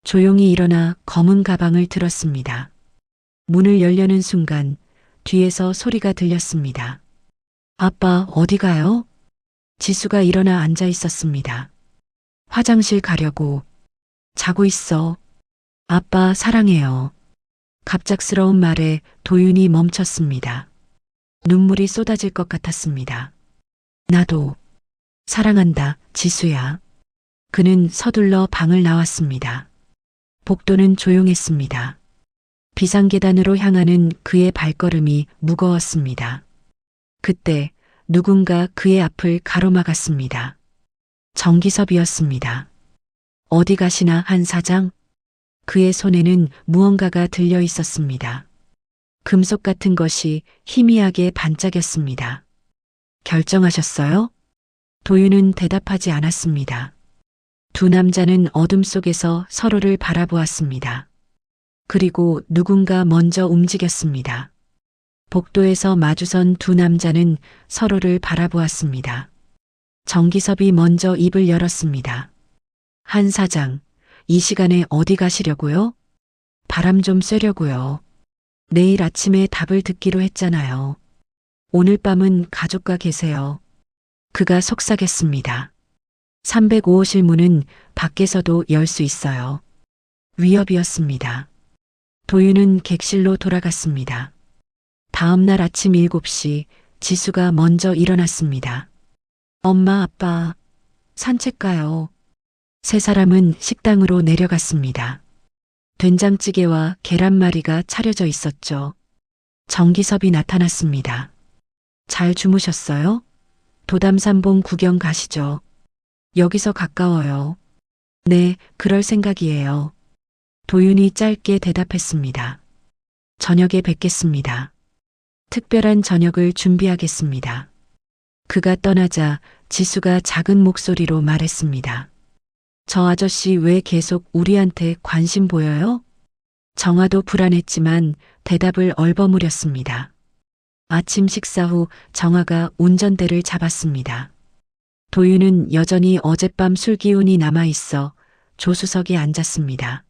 S2: 조용히 일어나 검은 가방을 들었습니다. 문을 열려는 순간 뒤에서 소리가 들렸습니다. 아빠, 어디 가요? 지수가 일어나 앉아 있었습니다. 화장실 가려고. 자고 있어. 아빠, 사랑해요. 갑작스러운 말에 도윤이 멈췄습니다. 눈물이 쏟아질 것 같았습니다. 나도 사랑한다, 지수야. 그는 서둘러 방을 나왔습니다. 복도는 조용했습니다. 비상계단으로 향하는 그의 발걸음이 무거웠습니다. 그때 누군가 그의 앞을 가로막았습니다. 정기섭이었습니다. 어디 가시나, 한 사장? 그의 손에는 무언가가 들려 있었습니다. 금속 같은 것이 희미하게 반짝였습니다. 결정하셨어요? 도윤은 대답하지 않았습니다. 두 남자는 어둠 속에서 서로를 바라보았습니다. 그리고 누군가 먼저 움직였습니다. 복도에서 마주선 두 남자는 서로를 바라보았습니다. 정기섭이 먼저 입을 열었습니다. 한 사장, 이 시간에 어디 가시려고요? 바람 좀 쐬려고요. 내일 아침에 답을 듣기로 했잖아요. 오늘 밤은 가족과 계세요. 그가 속삭였습니다. 305호실 문은 밖에서도 열 수 있어요. 위협이었습니다. 도윤은 객실로 돌아갔습니다. 다음 날 아침 7시 지수가 먼저 일어났습니다. 엄마, 아빠, 산책 가요. 세 사람은 식당으로 내려갔습니다. 된장찌개와 계란말이가 차려져 있었죠. 정기섭이 나타났습니다. 잘 주무셨어요? 도담산봉 구경 가시죠. 여기서 가까워요. 네, 그럴 생각이에요. 도윤이 짧게 대답했습니다. 저녁에 뵙겠습니다. 특별한 저녁을 준비하겠습니다. 그가 떠나자 지수가 작은 목소리로 말했습니다. 저 아저씨 왜 계속 우리한테 관심 보여요? 정화도 불안했지만 대답을 얼버무렸습니다. 아침 식사 후 정화가 운전대를 잡았습니다. 도윤은 여전히 어젯밤 술 기운이 남아있어 조수석에 앉았습니다.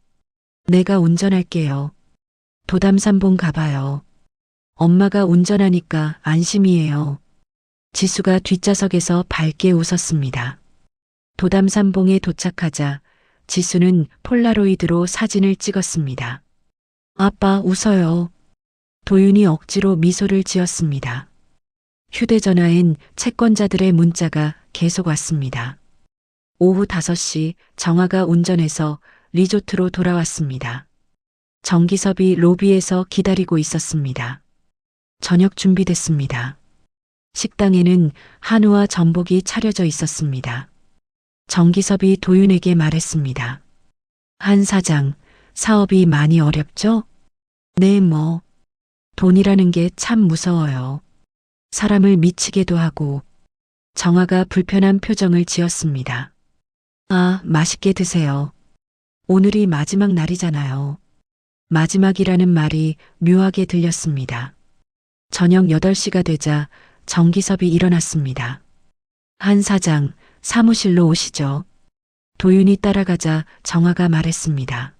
S2: 내가 운전할게요. 도담산봉 가봐요. 엄마가 운전하니까 안심이에요. 지수가 뒷좌석에서 밝게 웃었습니다. 도담산봉에 도착하자 지수는 폴라로이드로 사진을 찍었습니다. 아빠, 웃어요. 도윤이 억지로 미소를 지었습니다. 휴대전화엔 채권자들의 문자가 계속 왔습니다. 오후 5시 정화가 운전해서 리조트로 돌아왔습니다. 정기섭이 로비에서 기다리고 있었습니다. 저녁 준비됐습니다. 식당에는 한우와 전복이 차려져 있었습니다. 정기섭이 도윤에게 말했습니다. 한 사장, 사업이 많이 어렵죠? 네, 뭐. 돈이라는 게 참 무서워요. 사람을 미치게도 하고. 정화가 불편한 표정을 지었습니다. 아, 맛있게 드세요. 오늘이 마지막 날이잖아요. 마지막이라는 말이 묘하게 들렸습니다. 저녁 8시가 되자 정기섭이 일어났습니다. 한 사장, 사무실로 오시죠. 도윤이 따라가자 정화가 말했습니다.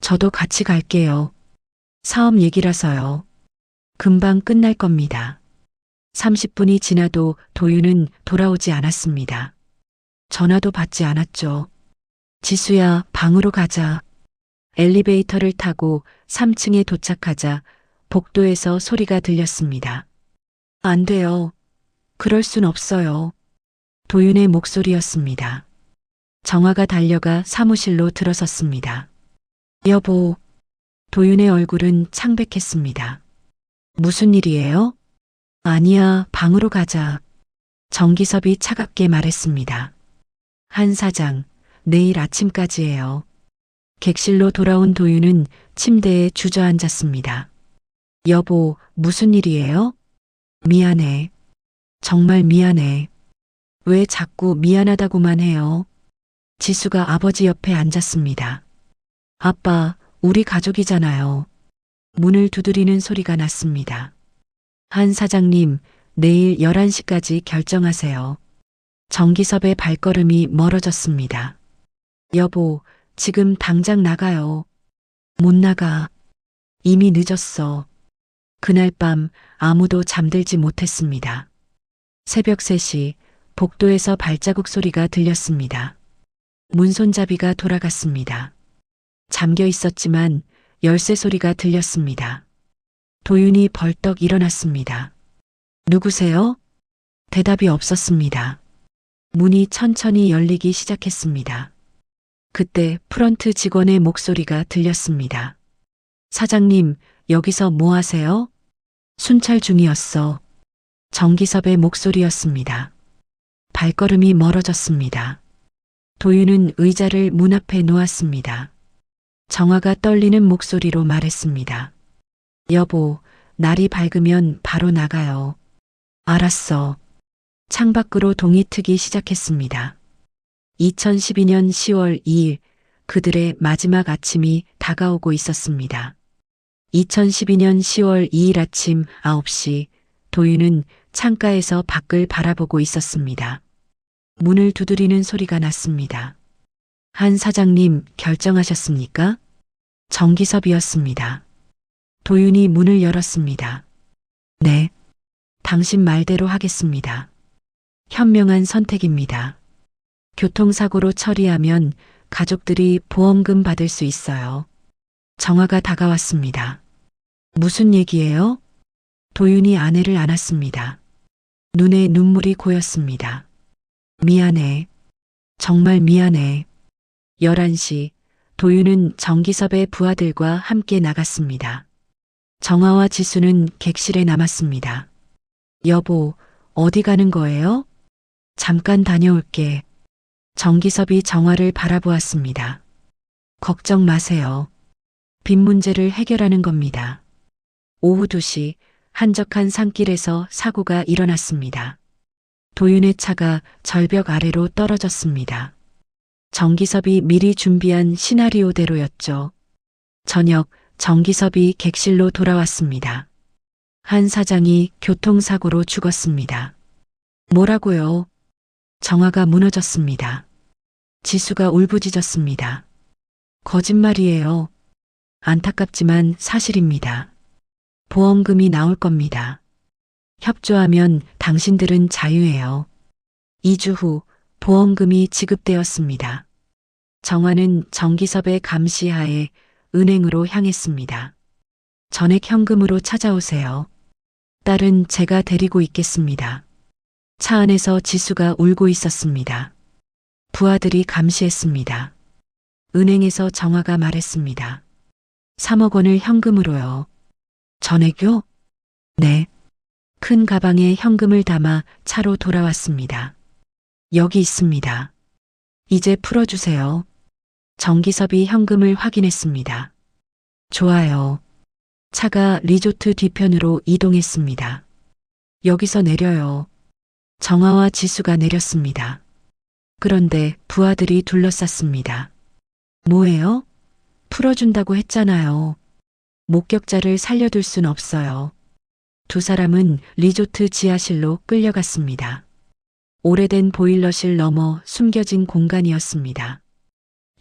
S2: 저도 같이 갈게요. 사업 얘기라서요. 금방 끝날 겁니다. 30분이 지나도 도윤은 돌아오지 않았습니다. 전화도 받지 않았죠. 지수야, 방으로 가자. 엘리베이터를 타고 3층에 도착하자 복도에서 소리가 들렸습니다. 안 돼요. 그럴 순 없어요. 도윤의 목소리였습니다. 정화가 달려가 사무실로 들어섰습니다. 여보. 도윤의 얼굴은 창백했습니다. 무슨 일이에요? 아니야, 방으로 가자. 정기섭이 차갑게 말했습니다. 한 사장, 내일 아침까지예요. 객실로 돌아온 도윤은 침대에 주저앉았습니다. 여보, 무슨 일이에요? 미안해. 정말 미안해. 왜 자꾸 미안하다고만 해요? 지수가 아버지 옆에 앉았습니다. 아빠, 우리 가족이잖아요. 문을 두드리는 소리가 났습니다. 한 사장님, 내일 11시까지 결정하세요. 정기섭의 발걸음이 멀어졌습니다. 여보, 지금 당장 나가요. 못 나가. 이미 늦었어. 그날 밤 아무도 잠들지 못했습니다. 새벽 3시 복도에서 발자국 소리가 들렸습니다. 문손잡이가 돌아갔습니다. 잠겨 있었지만 열쇠 소리가 들렸습니다. 도윤이 벌떡 일어났습니다. 누구세요? 대답이 없었습니다. 문이 천천히 열리기 시작했습니다. 그때 프런트 직원의 목소리가 들렸습니다. 사장님, 여기서 뭐 하세요? 순찰 중이었어. 정기섭의 목소리였습니다. 발걸음이 멀어졌습니다. 도윤은 의자를 문 앞에 놓았습니다. 정화가 떨리는 목소리로 말했습니다. 여보, 날이 밝으면 바로 나가요. 알았어. 창밖으로 동이 트기 시작했습니다. 2012년 10월 2일 그들의 마지막 아침이 다가오고 있었습니다. 2012년 10월 2일 아침 9시 도윤은 창가에서 밖을 바라보고 있었습니다. 문을 두드리는 소리가 났습니다. 한 사장님, 결정하셨습니까? 정기섭이었습니다. 도윤이 문을 열었습니다. 네. 당신 말대로 하겠습니다. 현명한 선택입니다. 교통사고로 처리하면 가족들이 보험금 받을 수 있어요. 정화가 다가왔습니다. 무슨 얘기예요? 도윤이 아내를 안았습니다. 눈에 눈물이 고였습니다. 미안해. 정말 미안해. 11시 도윤은 정기섭의 부하들과 함께 나갔습니다. 정화와 지수는 객실에 남았습니다. 여보, 어디 가는 거예요? 잠깐 다녀올게. 정기섭이 정화를 바라보았습니다. 걱정 마세요. 빚 문제를 해결하는 겁니다. 오후 2시 한적한 산길에서 사고가 일어났습니다. 도윤의 차가 절벽 아래로 떨어졌습니다. 정기섭이 미리 준비한 시나리오대로였죠. 저녁 정기섭이 객실로 돌아왔습니다. 한 사장이 교통사고로 죽었습니다. 뭐라고요? 정화가 무너졌습니다. 지수가 울부짖었습니다. 거짓말이에요. 안타깝지만 사실입니다. 보험금이 나올 겁니다. 협조하면 당신들은 자유해요. 2주 후 보험금이 지급되었습니다. 정화는 정기섭의 감시하에 은행으로 향했습니다. 전액 현금으로 찾아오세요. 딸은 제가 데리고 있겠습니다. 차 안에서 지수가 울고 있었습니다. 부하들이 감시했습니다. 은행에서 정화가 말했습니다. 3억 원을 현금으로요. 전액요? 네. 큰 가방에 현금을 담아 차로 돌아왔습니다. 여기 있습니다. 이제 풀어주세요. 정기섭이 현금을 확인했습니다. 좋아요. 차가 리조트 뒤편으로 이동했습니다. 여기서 내려요. 정화와 지수가 내렸습니다. 그런데 부하들이 둘러쌌습니다. 뭐예요? 풀어준다고 했잖아요. 목격자를 살려둘 순 없어요. 두 사람은 리조트 지하실로 끌려갔습니다. 오래된 보일러실 너머 숨겨진 공간이었습니다.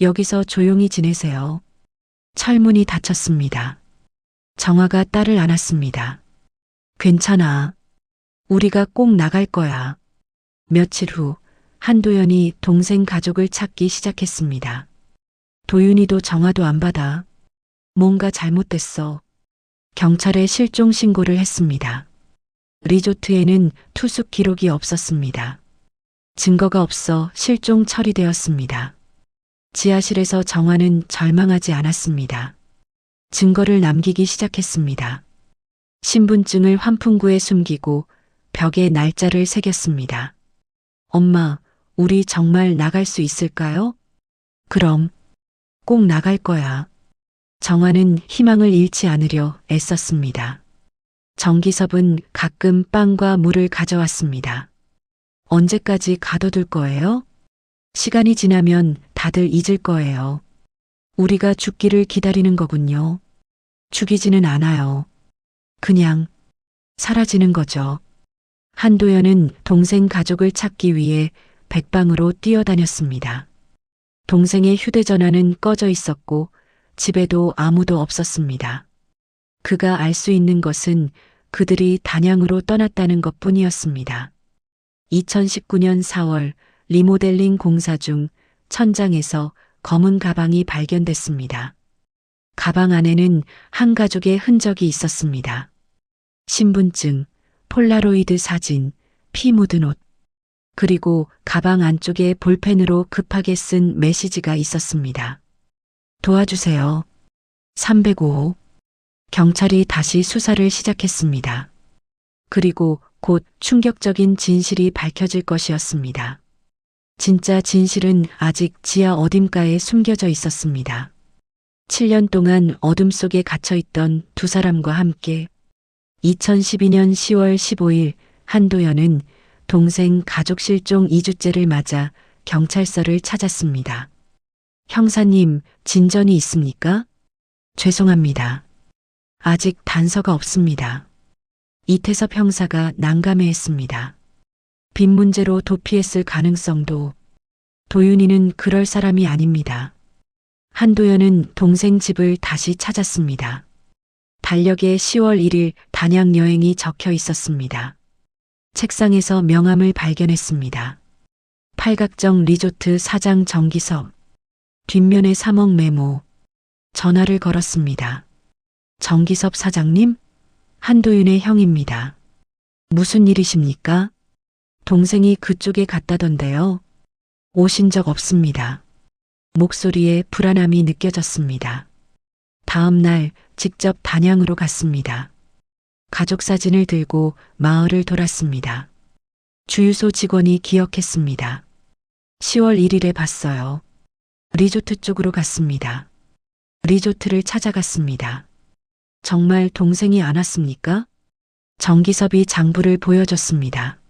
S2: 여기서 조용히 지내세요. 철문이 닫혔습니다. 정화가 딸을 안았습니다. 괜찮아. 우리가 꼭 나갈 거야. 며칠 후 한도연이 동생 가족을 찾기 시작했습니다. 도윤이도 정화도 안 받아. 뭔가 잘못됐어. 경찰에 실종 신고를 했습니다. 리조트에는 투숙 기록이 없었습니다. 증거가 없어 실종 처리되었습니다. 지하실에서 정화는 절망하지 않았습니다. 증거를 남기기 시작했습니다. 신분증을 환풍구에 숨기고 벽에 날짜를 새겼습니다. 엄마, 우리 정말 나갈 수 있을까요? 그럼 꼭 나갈 거야. 정화는 희망을 잃지 않으려 애썼습니다. 정기섭은 가끔 빵과 물을 가져왔습니다. 언제까지 가둬둘 거예요? 시간이 지나면 다들 잊을 거예요. 우리가 죽기를 기다리는 거군요. 죽이지는 않아요. 그냥 사라지는 거죠. 한도연은 동생 가족을 찾기 위해 백방으로 뛰어다녔습니다. 동생의 휴대전화는 꺼져 있었고 집에도 아무도 없었습니다. 그가 알 수 있는 것은 그들이 단양으로 떠났다는 것뿐이었습니다. 2019년 4월 리모델링 공사 중 천장에서 검은 가방이 발견됐습니다. 가방 안에는 한 가족의 흔적이 있었습니다. 신분증, 폴라로이드 사진, 피 묻은 옷, 그리고 가방 안쪽에 볼펜으로 급하게 쓴 메시지가 있었습니다. 도와주세요. 305호. 경찰이 다시 수사를 시작했습니다. 그리고 곧 충격적인 진실이 밝혀질 것이었습니다. 진짜 진실은 아직 지하 어딘가에 숨겨져 있었습니다. 7년 동안 어둠 속에 갇혀있던 두 사람과 함께 2012년 10월 15일 한도연은 동생 가족 실종 2주째를 맞아 경찰서를 찾았습니다. 형사님, 진전이 있습니까? 죄송합니다. 아직 단서가 없습니다. 이태섭 형사가 난감해했습니다. 빚 문제로 도피했을 가능성도. 도윤이는 그럴 사람이 아닙니다. 한도연은 동생 집을 다시 찾았습니다. 달력에 10월 1일 단양 여행이 적혀 있었습니다. 책상에서 명함을 발견했습니다. 팔각정 리조트 사장 정기섭. 뒷면에 3억 메모. 전화를 걸었습니다. 정기섭 사장님? 한도윤의 형입니다. 무슨 일이십니까? 동생이 그쪽에 갔다던데요. 오신 적 없습니다. 목소리에 불안함이 느껴졌습니다. 다음 날 직접 단양으로 갔습니다. 가족 사진을 들고 마을을 돌았습니다. 주유소 직원이 기억했습니다. 10월 1일에 봤어요. 리조트 쪽으로 갔습니다. 리조트를 찾아갔습니다. 정말 동생이 안 왔습니까? 정기섭이 장부를 보여줬습니다.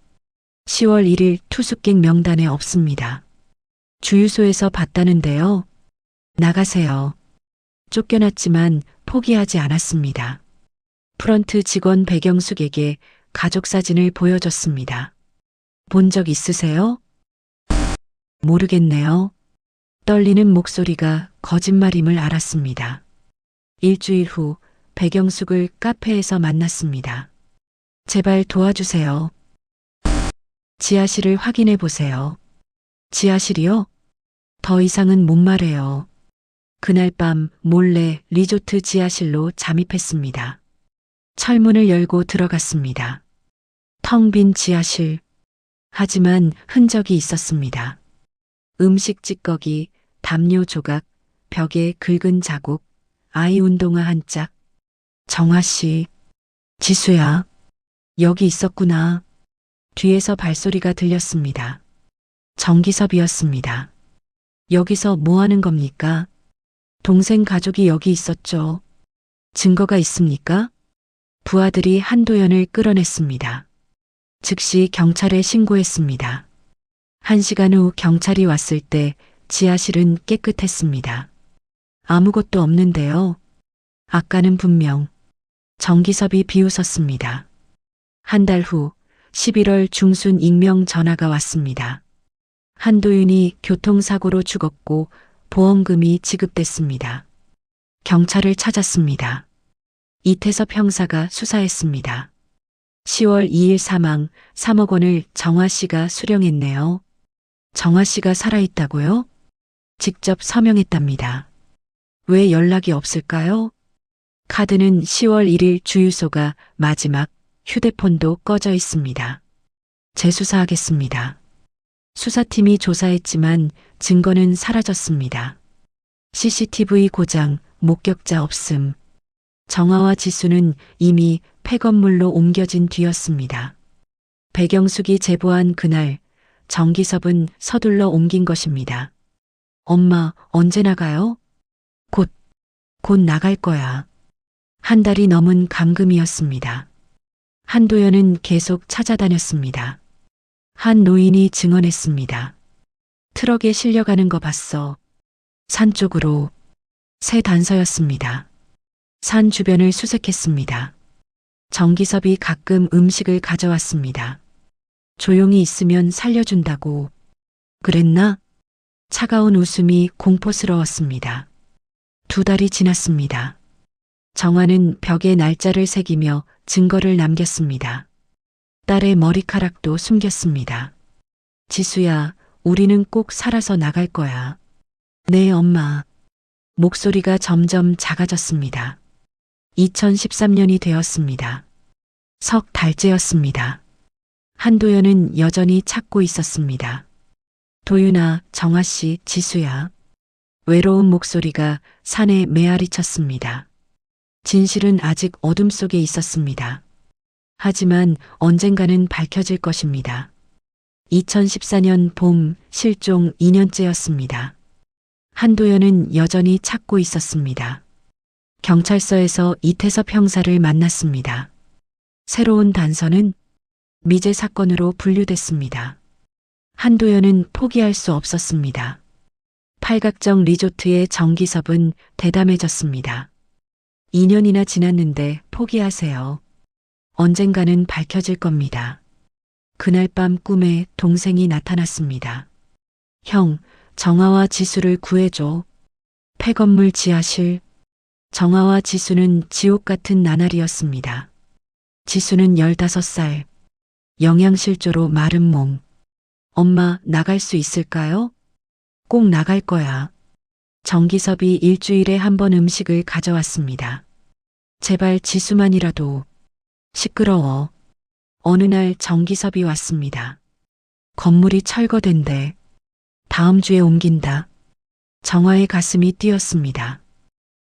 S2: 10월 1일 투숙객 명단에 없습니다. 주유소에서 봤다는데요. 나가세요. 쫓겨났지만 포기하지 않았습니다. 프런트 직원 백영숙에게 가족 사진을 보여줬습니다. 본 적 있으세요? 모르겠네요. 떨리는 목소리가 거짓말임을 알았습니다. 일주일 후 백영숙을 카페에서 만났습니다. 제발 도와주세요. 지하실을 확인해 보세요. 지하실이요? 더 이상은 못 말해요. 그날 밤 몰래 리조트 지하실로 잠입했습니다. 철문을 열고 들어갔습니다. 텅 빈 지하실. 하지만 흔적이 있었습니다. 음식 찌꺼기, 담요 조각, 벽에 긁은 자국, 아이 운동화 한 짝. 정아 씨, 지수야, 여기 있었구나. 뒤에서 발소리가 들렸습니다. 정기섭이었습니다. 여기서 뭐 하는 겁니까? 동생 가족이 여기 있었죠. 증거가 있습니까? 부하들이 한도연을 끌어냈습니다. 즉시 경찰에 신고했습니다. 1시간 후 경찰이 왔을 때 지하실은 깨끗했습니다. 아무것도 없는데요. 아까는 분명 정기섭이 비웃었습니다. 한 달 후 11월 중순 익명 전화가 왔습니다. 한도윤이 교통사고로 죽었고 보험금이 지급됐습니다. 경찰을 찾았습니다. 이태섭 형사가 수사했습니다. 10월 2일 사망 3억 원을 정화 씨가 수령했네요. 정화 씨가 살아있다고요? 직접 서명했답니다. 왜 연락이 없을까요? 카드는 10월 1일 주유소가 마지막, 휴대폰도 꺼져 있습니다. 재수사하겠습니다. 수사팀이 조사했지만 증거는 사라졌습니다. CCTV 고장, 목격자 없음. 정화와 지수는 이미 폐건물로 옮겨진 뒤였습니다. 백영숙이 제보한 그날 정기섭은 서둘러 옮긴 것입니다. 엄마, 언제 나가요? 곧 나갈 거야. 한 달이 넘은 감금이었습니다. 한도연은 계속 찾아다녔습니다. 한 노인이 증언했습니다. 트럭에 실려가는 거 봤어. 산 쪽으로. 새 단서였습니다. 산 주변을 수색했습니다. 정기섭이 가끔 음식을 가져왔습니다. 조용히 있으면 살려준다고. 그랬나? 차가운 웃음이 공포스러웠습니다. 2달이 지났습니다. 정화는 벽에 날짜를 새기며 증거를 남겼습니다. 딸의 머리카락도 숨겼습니다. 지수야, 우리는 꼭 살아서 나갈 거야. 네, 엄마. 목소리가 점점 작아졌습니다. 2013년이 되었습니다. 석 달째였습니다. 한도연은 여전히 찾고 있었습니다. 도윤아, 정아씨, 지수야. 외로운 목소리가 산에 메아리 쳤습니다. 진실은 아직 어둠 속에 있었습니다. 하지만 언젠가는 밝혀질 것입니다. 2014년 봄 실종 2년째였습니다. 한도연은 여전히 찾고 있었습니다. 경찰서에서 이태섭 형사를 만났습니다. 새로운 단서는 미제 사건으로 분류됐습니다. 한도연은 포기할 수 없었습니다. 팔각정 리조트의 정기섭은 대담해졌습니다. 2년이나 지났는데 포기하세요. 언젠가는 밝혀질 겁니다. 그날 밤 꿈에 동생이 나타났습니다. 형, 정아와 지수를 구해줘. 폐건물 지하실. 정아와 지수는 지옥 같은 나날이었습니다. 지수는 15살. 영양실조로 마른 몸. 엄마, 나갈 수 있을까요? 꼭 나갈 거야. 정기섭이 일주일에 한 번 음식을 가져왔습니다. 제발 지수만이라도. 시끄러워. 어느 날 정기섭이 왔습니다. 건물이 철거된대. 다음 주에 옮긴다. 정화의 가슴이 뛰었습니다.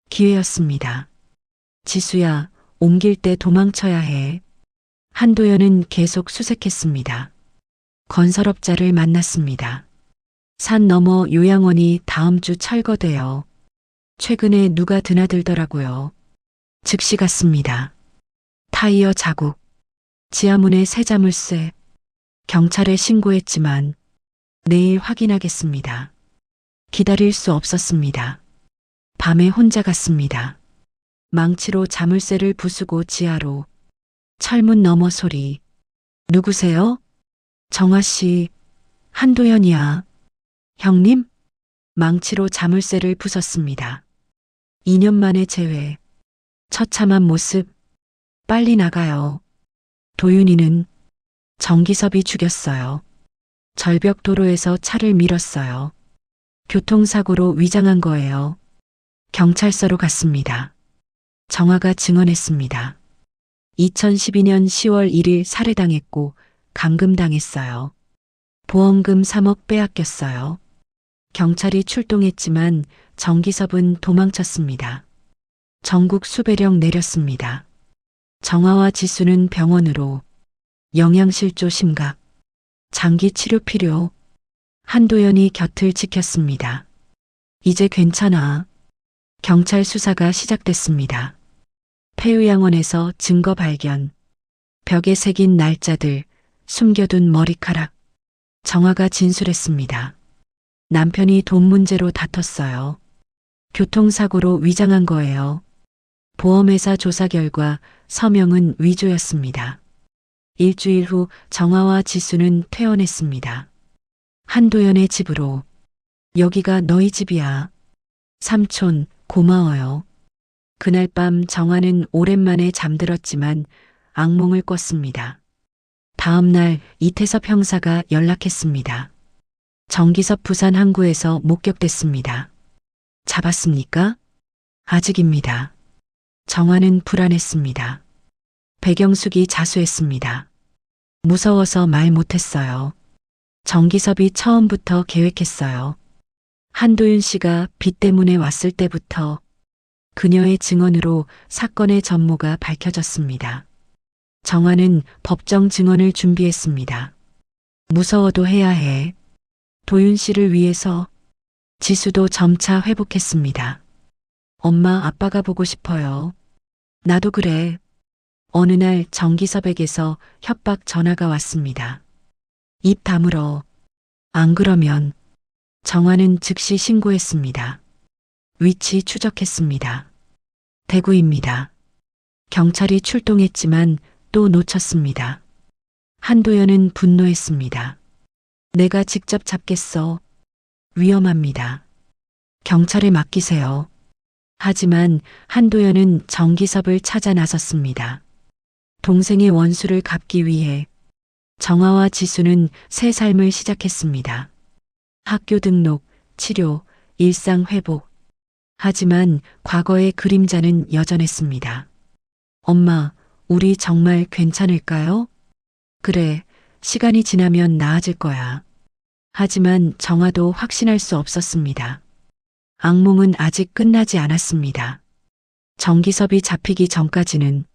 S2: 기회였습니다. 지수야, 옮길 때 도망쳐야 해. 한도연은 계속 수색했습니다. 건설업자를 만났습니다. 산 너머 요양원이 다음 주 철거돼요. 최근에 누가 드나들더라고요. 즉시 갔습니다. 타이어 자국, 지하문에 새 자물쇠. 경찰에 신고했지만 내일 확인하겠습니다. 기다릴 수 없었습니다. 밤에 혼자 갔습니다. 망치로 자물쇠를 부수고 지하로. 철문 너머 소리. 누구세요? 정아 씨. 한도연이야. 형님? 망치로 자물쇠를 부쉈습니다. 2년 만에 재회. 처참한 모습. 빨리 나가요. 도윤이는 정기섭이 죽였어요. 절벽 도로에서 차를 밀었어요. 교통사고로 위장한 거예요. 경찰서로 갔습니다. 정화가 증언했습니다. 2012년 10월 1일 살해당했고 감금당했어요. 보험금 3억 빼앗겼어요. 경찰이 출동했지만 정기섭은 도망쳤습니다. 전국 수배령 내렸습니다. 정화와 지수는 병원으로, 영양실조 심각, 장기 치료 필요. 한도연이 곁을 지켰습니다. 이제 괜찮아. 경찰 수사가 시작됐습니다. 폐요양원에서 증거 발견, 벽에 새긴 날짜들, 숨겨둔 머리카락. 정화가 진술했습니다. 남편이 돈 문제로 다퉜어요. 교통사고로 위장한 거예요. 보험회사 조사 결과 서명은 위조였습니다. 일주일 후 정화와 지수는 퇴원했습니다. 한도연의 집으로. 여기가 너희 집이야. 삼촌, 고마워요. 그날 밤 정화는 오랜만에 잠들었지만 악몽을 꿨습니다. 다음 날 이태섭 형사가 연락했습니다. 정기섭 부산 항구에서 목격됐습니다. 잡았습니까? 아직입니다. 정화는 불안했습니다. 백영숙이 자수했습니다. 무서워서 말 못했어요. 정기섭이 처음부터 계획했어요. 한도윤 씨가 빚 때문에 왔을 때부터 그녀의 증언으로 사건의 전모가 밝혀졌습니다. 정화는 법정 증언을 준비했습니다. 무서워도 해야 해. 도윤 씨를 위해서. 지수도 점차 회복했습니다. 엄마, 아빠가 보고 싶어요. 나도 그래. 어느 날 정기섭에게서 협박 전화가 왔습니다. 입 다물어. 안 그러면. 정화는 즉시 신고했습니다. 위치 추적했습니다. 대구입니다. 경찰이 출동했지만 또 놓쳤습니다. 한도연은 분노했습니다. 내가 직접 잡겠어. 위험합니다. 경찰에 맡기세요. 하지만 한도연은 정기섭을 찾아 나섰습니다. 동생의 원수를 갚기 위해. 정화와 지수는 새 삶을 시작했습니다. 학교 등록, 치료, 일상 회복. 하지만 과거의 그림자는 여전했습니다. 엄마, 우리 정말 괜찮을까요? 그래, 시간이 지나면 나아질 거야. 하지만 정화도 확신할 수 없었습니다. 악몽은 아직 끝나지 않았습니다. 정기섭이 잡히기 전까지는,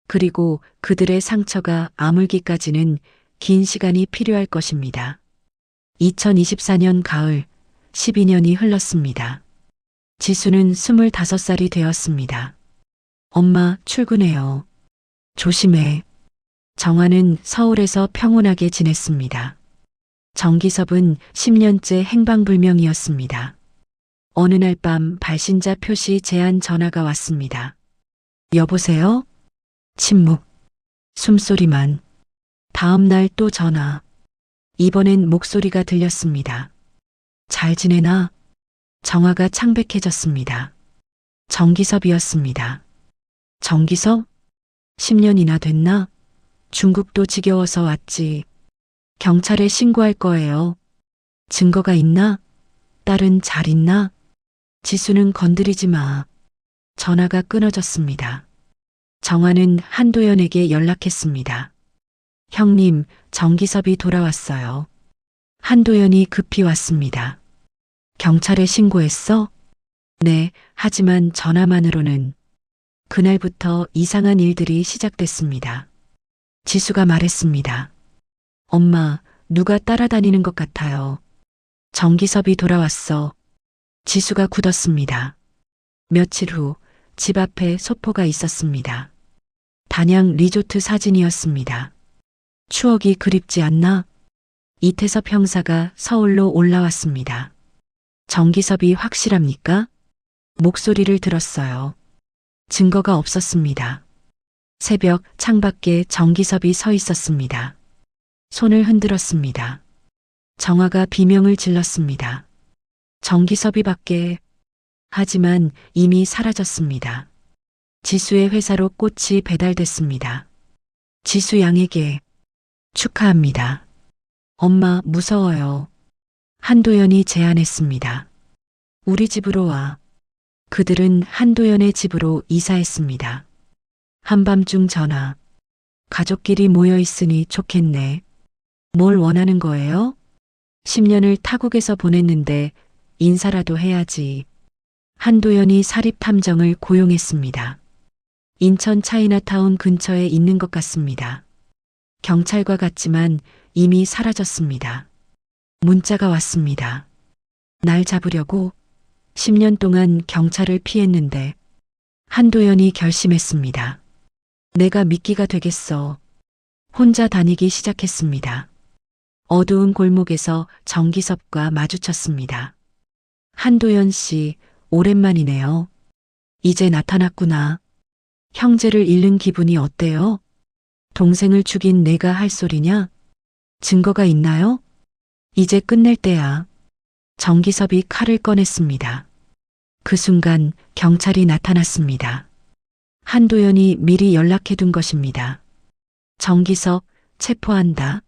S2: 그리고 그들의 상처가 아물기까지는 긴 시간이 필요할 것입니다. 2024년 가을, 12년이 흘렀습니다. 지수는 25살이 되었습니다. 엄마, 출근해요. 조심해. 정화는 서울에서 평온하게 지냈습니다. 정기섭은 10년째 행방불명이었습니다. 어느 날 밤 발신자 표시 제한 전화가 왔습니다. 여보세요? 침묵. 숨소리만. 다음 날 또 전화. 이번엔 목소리가 들렸습니다. 잘 지내나? 정화가 창백해졌습니다. 정기섭이었습니다. 정기섭? 10년이나 됐나? 중국도 지겨워서 왔지. 경찰에 신고할 거예요. 증거가 있나? 딸은 잘 있나? 지수는 건드리지 마. 전화가 끊어졌습니다. 정화는 한도연에게 연락했습니다. 형님, 정기섭이 돌아왔어요. 한도연이 급히 왔습니다. 경찰에 신고했어? 네, 하지만 전화만으로는. 그날부터 이상한 일들이 시작됐습니다. 지수가 말했습니다. 엄마, 누가 따라다니는 것 같아요. 정기섭이 돌아왔어. 지수가 굳었습니다. 며칠 후 집 앞에 소포가 있었습니다. 단양 리조트 사진이었습니다. 추억이 그립지 않나? 이태섭 형사가 서울로 올라왔습니다. 정기섭이 확실합니까? 목소리를 들었어요. 증거가 없었습니다. 새벽 창밖에 정기섭이 서 있었습니다. 손을 흔들었습니다. 정화가 비명을 질렀습니다. 정기섭이 밖에. 하지만 이미 사라졌습니다. 지수의 회사로 꽃이 배달됐습니다. 지수 양에게. 축하합니다. 엄마, 무서워요. 한도연이 제안했습니다. 우리 집으로 와. 그들은 한도연의 집으로 이사했습니다. 한밤중 전화. 가족끼리 모여 있으니 좋겠네. 뭘 원하는 거예요? 10년을 타국에서 보냈는데 인사라도 해야지. 한도연이 사립탐정을 고용했습니다. 인천 차이나타운 근처에 있는 것 같습니다. 경찰과 같지만 이미 사라졌습니다. 문자가 왔습니다. 날 잡으려고 10년 동안 경찰을 피했는데 한도연이 결심했습니다. 내가 미끼가 되겠어. 혼자 다니기 시작했습니다. 어두운 골목에서 정기섭과 마주쳤습니다. 한도연 씨, 오랜만이네요. 이제 나타났구나. 형제를 잃는 기분이 어때요? 동생을 죽인 내가 할 소리냐? 증거가 있나요? 이제 끝낼 때야. 정기섭이 칼을 꺼냈습니다. 그 순간 경찰이 나타났습니다. 한도연이 미리 연락해둔 것입니다. 정기섭 체포한다.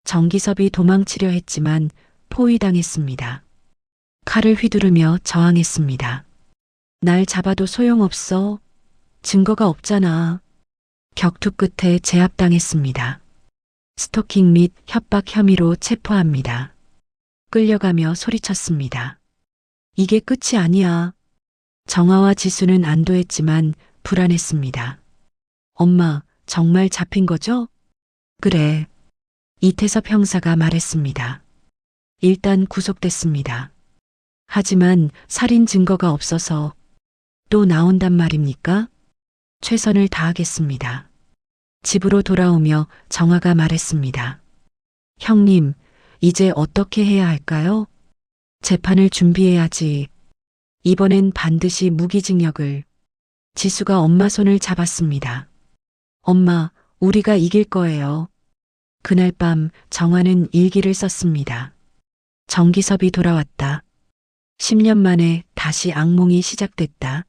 S2: 정기섭이 도망치려 했지만 포위당했습니다. 칼을 휘두르며 저항했습니다. 날 잡아도 소용없어. 증거가 없잖아. 격투 끝에 제압당했습니다. 스토킹 및 협박 혐의로 체포합니다. 끌려가며 소리쳤습니다. 이게 끝이 아니야. 정아와 지수는 안도했지만 불안했습니다. 엄마, 정말 잡힌 거죠? 그래. 이태섭 형사가 말했습니다. 일단 구속됐습니다. 하지만 살인 증거가 없어서 또 나온단 말입니까? 최선을 다하겠습니다. 집으로 돌아오며 정아가 말했습니다. 형님, 이제 어떻게 해야 할까요? 재판을 준비해야지. 이번엔 반드시 무기징역을. 지수가 엄마 손을 잡았습니다. 엄마, 우리가 이길 거예요. 그날 밤 정아는 일기를 썼습니다. 정기섭이 돌아왔다. 10년 만에 다시 악몽이 시작됐다.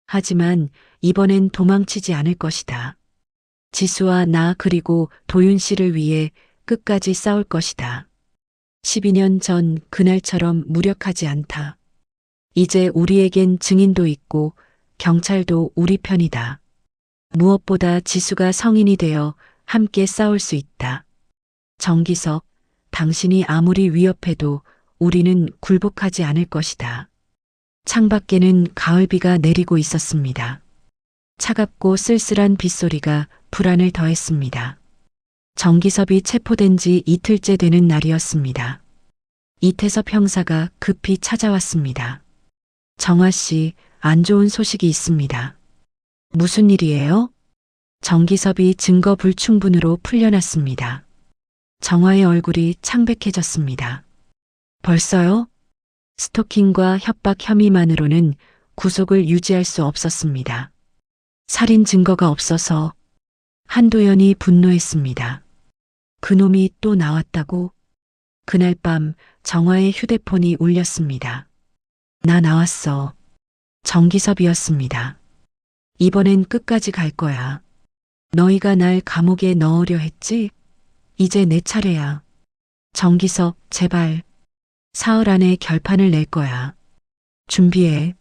S2: 하지만 이번엔 도망치지 않을 것이다. 지수와 나 그리고 도윤 씨를 위해 끝까지 싸울 것이다. 12년 전 그날처럼 무력하지 않다. 이제 우리에겐 증인도 있고 경찰도 우리 편이다. 무엇보다 지수가 성인이 되어 함께 싸울 수 있다. 정기석, 당신이 아무리 위협해도 우리는 굴복하지 않을 것이다. 창밖에는 가을비가 내리고 있었습니다. 차갑고 쓸쓸한 빗소리가 불안을 더했습니다. 정기섭이 체포된 지 이틀째 되는 날이었습니다. 이태섭 형사가 급히 찾아왔습니다. 정아 씨, 안 좋은 소식이 있습니다. 무슨 일이에요? 정기섭이 증거 불충분으로 풀려났습니다. 정아의 얼굴이 창백해졌습니다. 벌써요? 스토킹과 협박 혐의만으로는 구속을 유지할 수 없었습니다. 살인 증거가 없어서 한도연이 분노했습니다. 그놈이 또 나왔다고? 그날 밤 정화의 휴대폰이 울렸습니다. 나 나왔어. 정기섭이었습니다. 이번엔 끝까지 갈 거야. 너희가 날 감옥에 넣으려 했지? 이제 내 차례야. 정기섭, 제발. 사흘 안에 결판을 낼 거야. 준비해.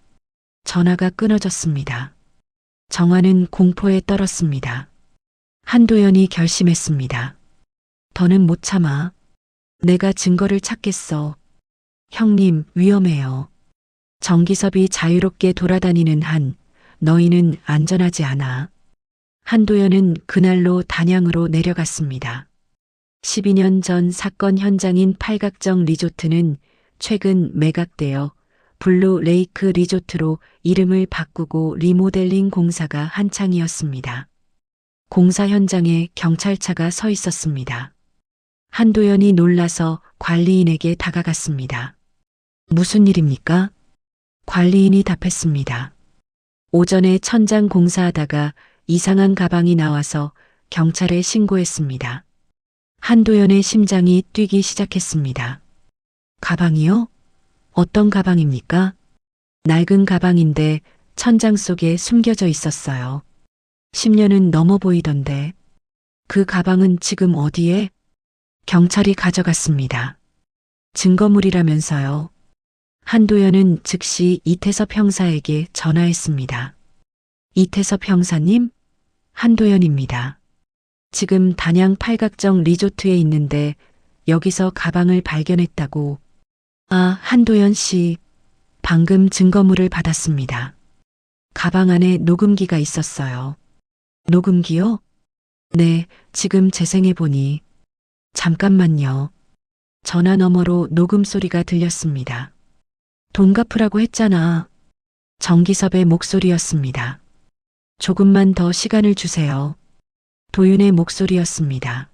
S2: 전화가 끊어졌습니다. 정화는 공포에 떨었습니다. 한도연이 결심했습니다. 더는 못 참아. 내가 증거를 찾겠어. 형님, 위험해요. 정기섭이 자유롭게 돌아다니는 한 너희는 안전하지 않아. 한도연은 그날로 단양으로 내려갔습니다. 12년 전 사건 현장인 팔각정 리조트는 최근 매각되어 블루 레이크 리조트로 이름을 바꾸고 리모델링 공사가 한창이었습니다. 공사 현장에 경찰차가 서 있었습니다. 한도연이 놀라서 관리인에게 다가갔습니다. 무슨 일입니까? 관리인이 답했습니다. 오전에 천장 공사하다가 이상한 가방이 나와서 경찰에 신고했습니다. 한도연의 심장이 뛰기 시작했습니다. 가방이요? 어떤 가방입니까? 낡은 가방인데 천장 속에 숨겨져 있었어요. 10년은 넘어 보이던데. 그 가방은 지금 어디에? 경찰이 가져갔습니다. 증거물이라면서요. 한도연은 즉시 이태섭 형사에게 전화했습니다. 이태섭 형사님? 한도연입니다. 지금 단양 팔각정 리조트에 있는데 여기서 가방을 발견했다고. 아, 한도연 씨. 방금 증거물을 받았습니다. 가방 안에 녹음기가 있었어요. 녹음기요? 네, 지금 재생해보니. 잠깐만요. 전화 너머로 녹음 소리가 들렸습니다. 돈 갚으라고 했잖아. 정기섭의 목소리였습니다. 조금만 더 시간을 주세요. 도윤의 목소리였습니다.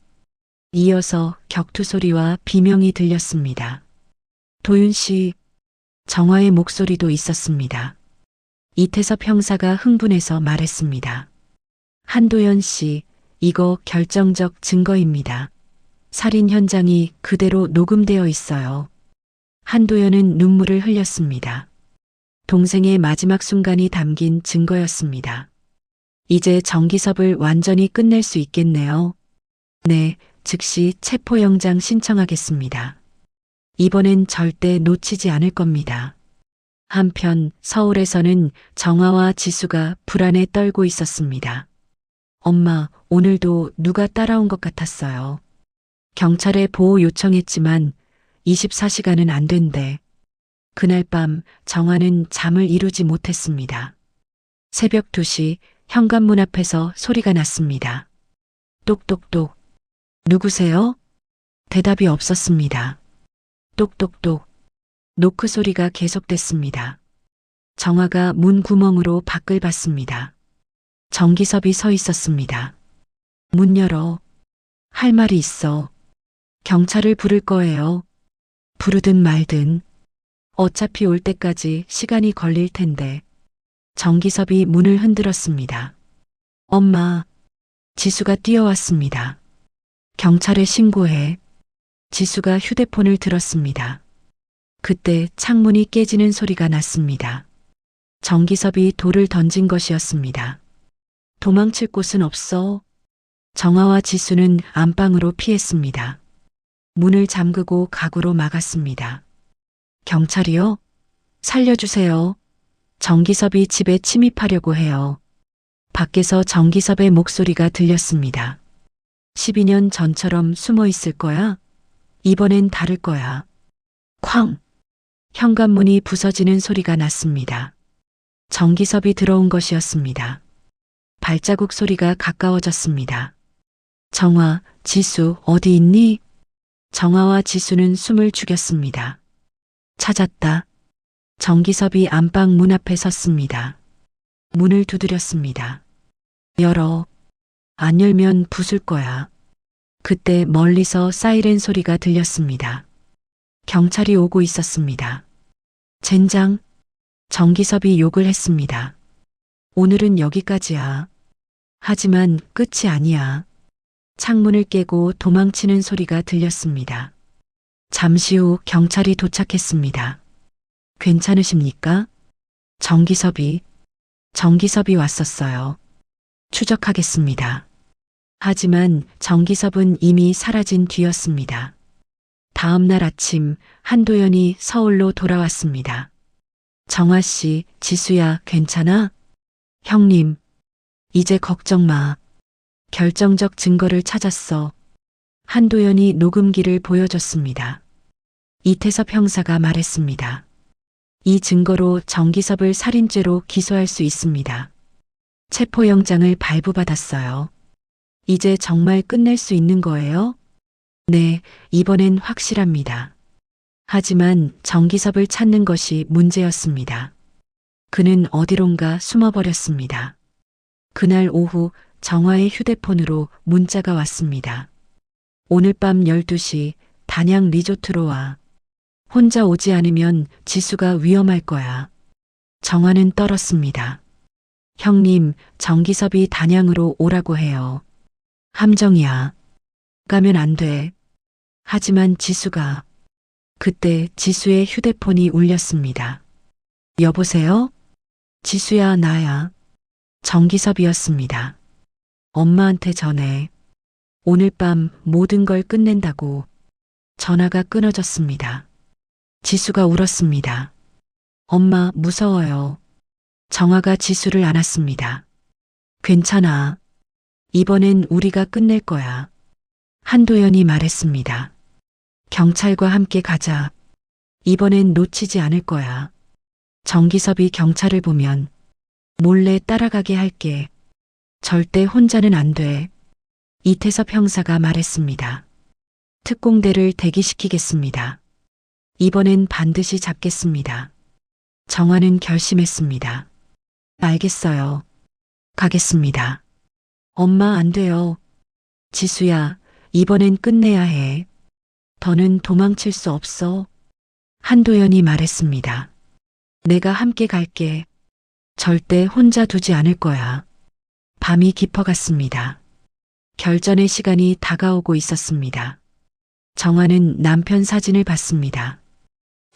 S2: 이어서 격투 소리와 비명이 들렸습니다. 도윤 씨, 정화의 목소리도 있었습니다. 이태섭 형사가 흥분해서 말했습니다. 한도연 씨, 이거 결정적 증거입니다. 살인 현장이 그대로 녹음되어 있어요. 한도연은 눈물을 흘렸습니다. 동생의 마지막 순간이 담긴 증거였습니다. 이제 정기섭을 완전히 끝낼 수 있겠네요. 네, 즉시 체포영장 신청하겠습니다. 이번엔 절대 놓치지 않을 겁니다. 한편 서울에서는 정화와 지수가 불안에 떨고 있었습니다. 엄마, 오늘도 누가 따라온 것 같았어요. 경찰에 보호 요청했지만 24시간은 안 된대. 그날 밤 정화는 잠을 이루지 못했습니다. 새벽 2시 현관문 앞에서 소리가 났습니다. 똑똑똑. 누구세요? 대답이 없었습니다. 똑똑똑. 노크 소리가 계속됐습니다. 정화가 문 구멍으로 밖을 봤습니다. 정기섭이 서 있었습니다. 문 열어. 할 말이 있어. 경찰을 부를 거예요. 부르든 말든. 어차피 올 때까지 시간이 걸릴 텐데. 정기섭이 문을 흔들었습니다. 엄마. 지수가 뛰어왔습니다. 경찰에 신고해. 지수가 휴대폰을 들었습니다. 그때 창문이 깨지는 소리가 났습니다. 정기섭이 돌을 던진 것이었습니다. 도망칠 곳은 없어. 정화와 지수는 안방으로 피했습니다. 문을 잠그고 가구로 막았습니다. 경찰이요? 살려주세요. 정기섭이 집에 침입하려고 해요. 밖에서 정기섭의 목소리가 들렸습니다. 12년 전처럼 숨어 있을 거야? 이번엔 다를 거야. 쾅! 현관문이 부서지는 소리가 났습니다. 정기섭이 들어온 것이었습니다. 발자국 소리가 가까워졌습니다. 정화, 지수, 어디 있니? 정화와 지수는 숨을 죽였습니다. 찾았다. 정기섭이 안방 문 앞에 섰습니다. 문을 두드렸습니다. 열어. 안 열면 부술 거야. 그때 멀리서 사이렌 소리가 들렸습니다. 경찰이 오고 있었습니다. 젠장. 정기섭이 욕을 했습니다. 오늘은 여기까지야. 하지만 끝이 아니야. 창문을 깨고 도망치는 소리가 들렸습니다. 잠시 후 경찰이 도착했습니다. 괜찮으십니까? 정기섭이 왔었어요. 추적하겠습니다. 하지만 정기섭은 이미 사라진 뒤였습니다. 다음 날 아침 한도연이 서울로 돌아왔습니다. 정화 씨, 지수야, 괜찮아? 형님, 이제 걱정 마. 결정적 증거를 찾았어. 한도연이 녹음기를 보여줬습니다. 이태섭 형사가 말했습니다. 이 증거로 정기섭을 살인죄로 기소할 수 있습니다. 체포영장을 발부받았어요. 이제 정말 끝낼 수 있는 거예요? 네, 이번엔 확실합니다. 하지만 정기섭을 찾는 것이 문제였습니다. 그는 어디론가 숨어버렸습니다. 그날 오후 정화의 휴대폰으로 문자가 왔습니다. 오늘 밤 12시 단양 리조트로 와. 혼자 오지 않으면 지수가 위험할 거야. 정화는 떨었습니다. 형님, 정기섭이 단양으로 오라고 해요. 함정이야. 가면 안 돼. 하지만 지수가. 그때 지수의 휴대폰이 울렸습니다. 여보세요? 지수야, 나야. 정기섭이었습니다. 엄마한테 전해. 오늘 밤 모든 걸 끝낸다고. 전화가 끊어졌습니다. 지수가 울었습니다. 엄마, 무서워요. 정화가 지수를 안았습니다. 괜찮아. 이번엔 우리가 끝낼 거야. 한도연이 말했습니다. 경찰과 함께 가자. 이번엔 놓치지 않을 거야. 정기섭이 경찰을 보면 몰래 따라가게 할게. 절대 혼자는 안 돼. 이태섭 형사가 말했습니다. 특공대를 대기시키겠습니다. 이번엔 반드시 잡겠습니다. 정화는 결심했습니다. 알겠어요. 가겠습니다. 엄마 안 돼요. 지수야, 이번엔 끝내야 해. 더는 도망칠 수 없어. 한도연이 말했습니다. 내가 함께 갈게. 절대 혼자 두지 않을 거야. 밤이 깊어갔습니다. 결전의 시간이 다가오고 있었습니다. 정화는 남편 사진을 봤습니다.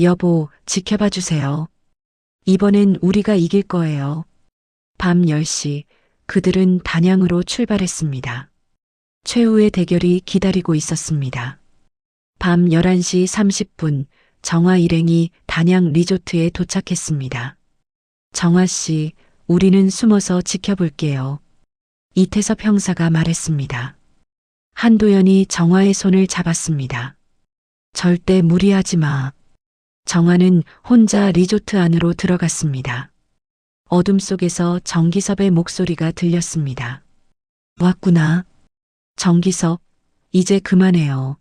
S2: 여보, 지켜봐 주세요. 이번엔 우리가 이길 거예요. 밤 10시, 그들은 단양으로 출발했습니다. 최후의 대결이 기다리고 있었습니다. 밤 11시 30분, 정화 일행이 단양 리조트에 도착했습니다. 정화 씨, 우리는 숨어서 지켜볼게요. 이태섭 형사가 말했습니다. 한도연이 정화의 손을 잡았습니다. 절대 무리하지 마. 정화는 혼자 리조트 안으로 들어갔습니다. 어둠 속에서 정기섭의 목소리가 들렸습니다. 왔구나. 정기섭, 이제 그만해요.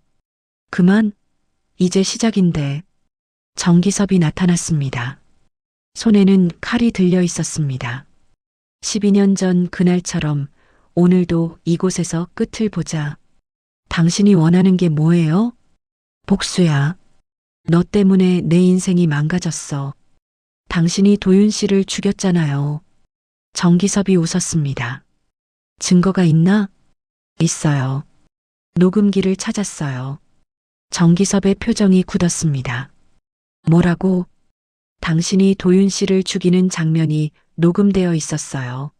S2: 그만? 이제 시작인데. 정기섭이 나타났습니다. 손에는 칼이 들려 있었습니다. 12년 전 그날처럼 오늘도 이곳에서 끝을 보자. 당신이 원하는 게 뭐예요? 복수야. 너 때문에 내 인생이 망가졌어. 당신이 도윤 씨를 죽였잖아요. 정기섭이 웃었습니다. 증거가 있나? 있어요. 녹음기를 찾았어요. 정기섭의 표정이 굳었습니다. 뭐라고? 당신이 도윤 씨를 죽이는 장면이 녹음되어 있었어요.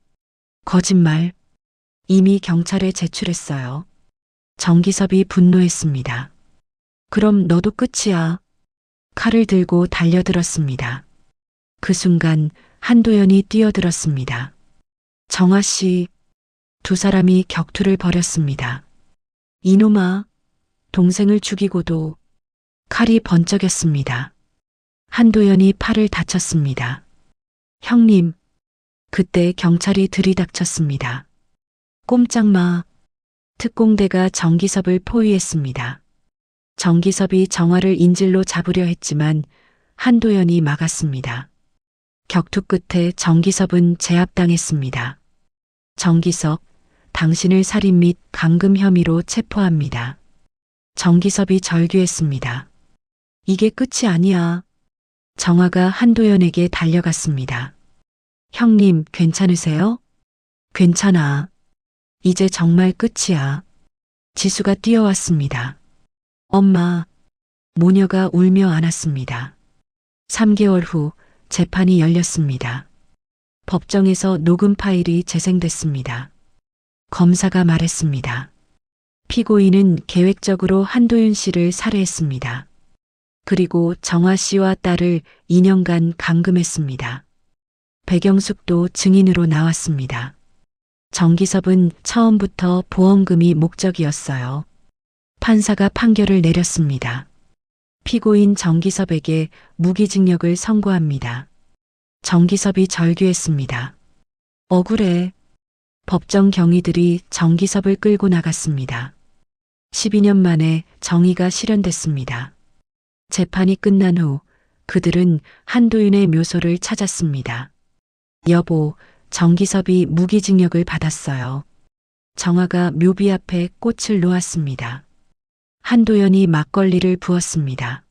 S2: 거짓말. 이미 경찰에 제출했어요. 정기섭이 분노했습니다. 그럼 너도 끝이야. 칼을 들고 달려들었습니다. 그 순간 한도연이 뛰어들었습니다. 정화 씨, 두 사람이 격투를 벌였습니다. 이놈아, 동생을 죽이고도 칼이 번쩍였습니다. 한도연이 팔을 다쳤습니다. 형님, 그때 경찰이 들이닥쳤습니다. 꼼짝 마. 특공대가 정기섭을 포위했습니다. 정기섭이 정화를 인질로 잡으려 했지만 한도연이 막았습니다. 격투 끝에 정기섭은 제압당했습니다. 정기섭, 당신을 살인 및 감금 혐의로 체포합니다. 정기섭이 절규했습니다. 이게 끝이 아니야. 정화가 한도연에게 달려갔습니다. 형님, 괜찮으세요? 괜찮아. 이제 정말 끝이야. 지수가 뛰어왔습니다. 엄마, 모녀가 울며 안았습니다. 3개월 후 재판이 열렸습니다. 법정에서 녹음 파일이 재생됐습니다. 검사가 말했습니다. 피고인은 계획적으로 한도윤 씨를 살해했습니다. 그리고 정화 씨와 딸을 2년간 감금했습니다. 백영숙도 증인으로 나왔습니다. 정기섭은 처음부터 보험금이 목적이었어요. 판사가 판결을 내렸습니다. 피고인 정기섭에게 무기징역을 선고합니다. 정기섭이 절규했습니다. 억울해. 법정 경위들이 정기섭을 끌고 나갔습니다. 12년 만에 정의가 실현됐습니다. 재판이 끝난 후 그들은 한도윤의 묘소를 찾았습니다. 여보, 정기섭이 무기징역을 받았어요. 정화가 묘비 앞에 꽃을 놓았습니다. 한도연이 막걸리를 부었습니다.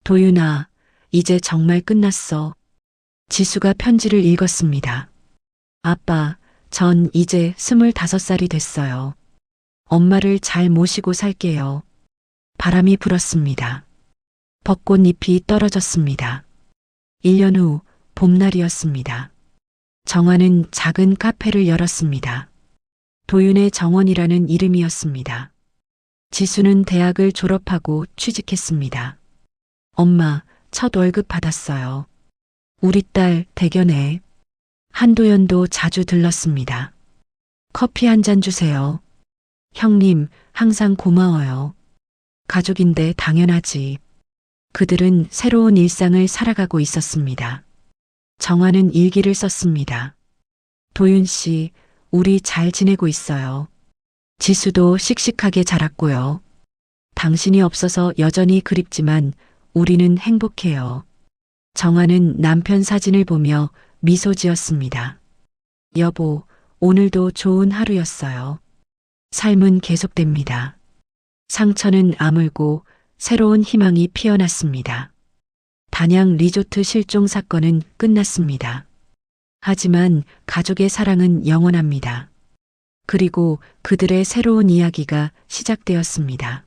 S2: 도윤아, 이제 정말 끝났어. 지수가 편지를 읽었습니다. 아빠, 전 이제 25살이 됐어요. 엄마를 잘 모시고 살게요. 바람이 불었습니다. 벚꽃잎이 떨어졌습니다. 1년 후 봄날이었습니다. 정화는 작은 카페를 열었습니다. 도윤의 정원이라는 이름이었습니다. 지수는 대학을 졸업하고 취직했습니다. 엄마, 첫 월급 받았어요. 우리 딸 대견해. 한도연도 자주 들렀습니다. 커피 한 잔 주세요. 형님, 항상 고마워요. 가족인데 당연하지. 그들은 새로운 일상을 살아가고 있었습니다. 정화는 일기를 썼습니다. 도윤 씨, 우리 잘 지내고 있어요. 지수도 씩씩하게 자랐고요. 당신이 없어서 여전히 그립지만 우리는 행복해요. 정화는 남편 사진을 보며 미소 지었습니다. 여보, 오늘도 좋은 하루였어요. 삶은 계속됩니다. 상처는 아물고 새로운 희망이 피어났습니다. 단양 리조트 실종 사건은 끝났습니다. 하지만 가족의 사랑은 영원합니다. 그리고 그들의 새로운 이야기가 시작되었습니다.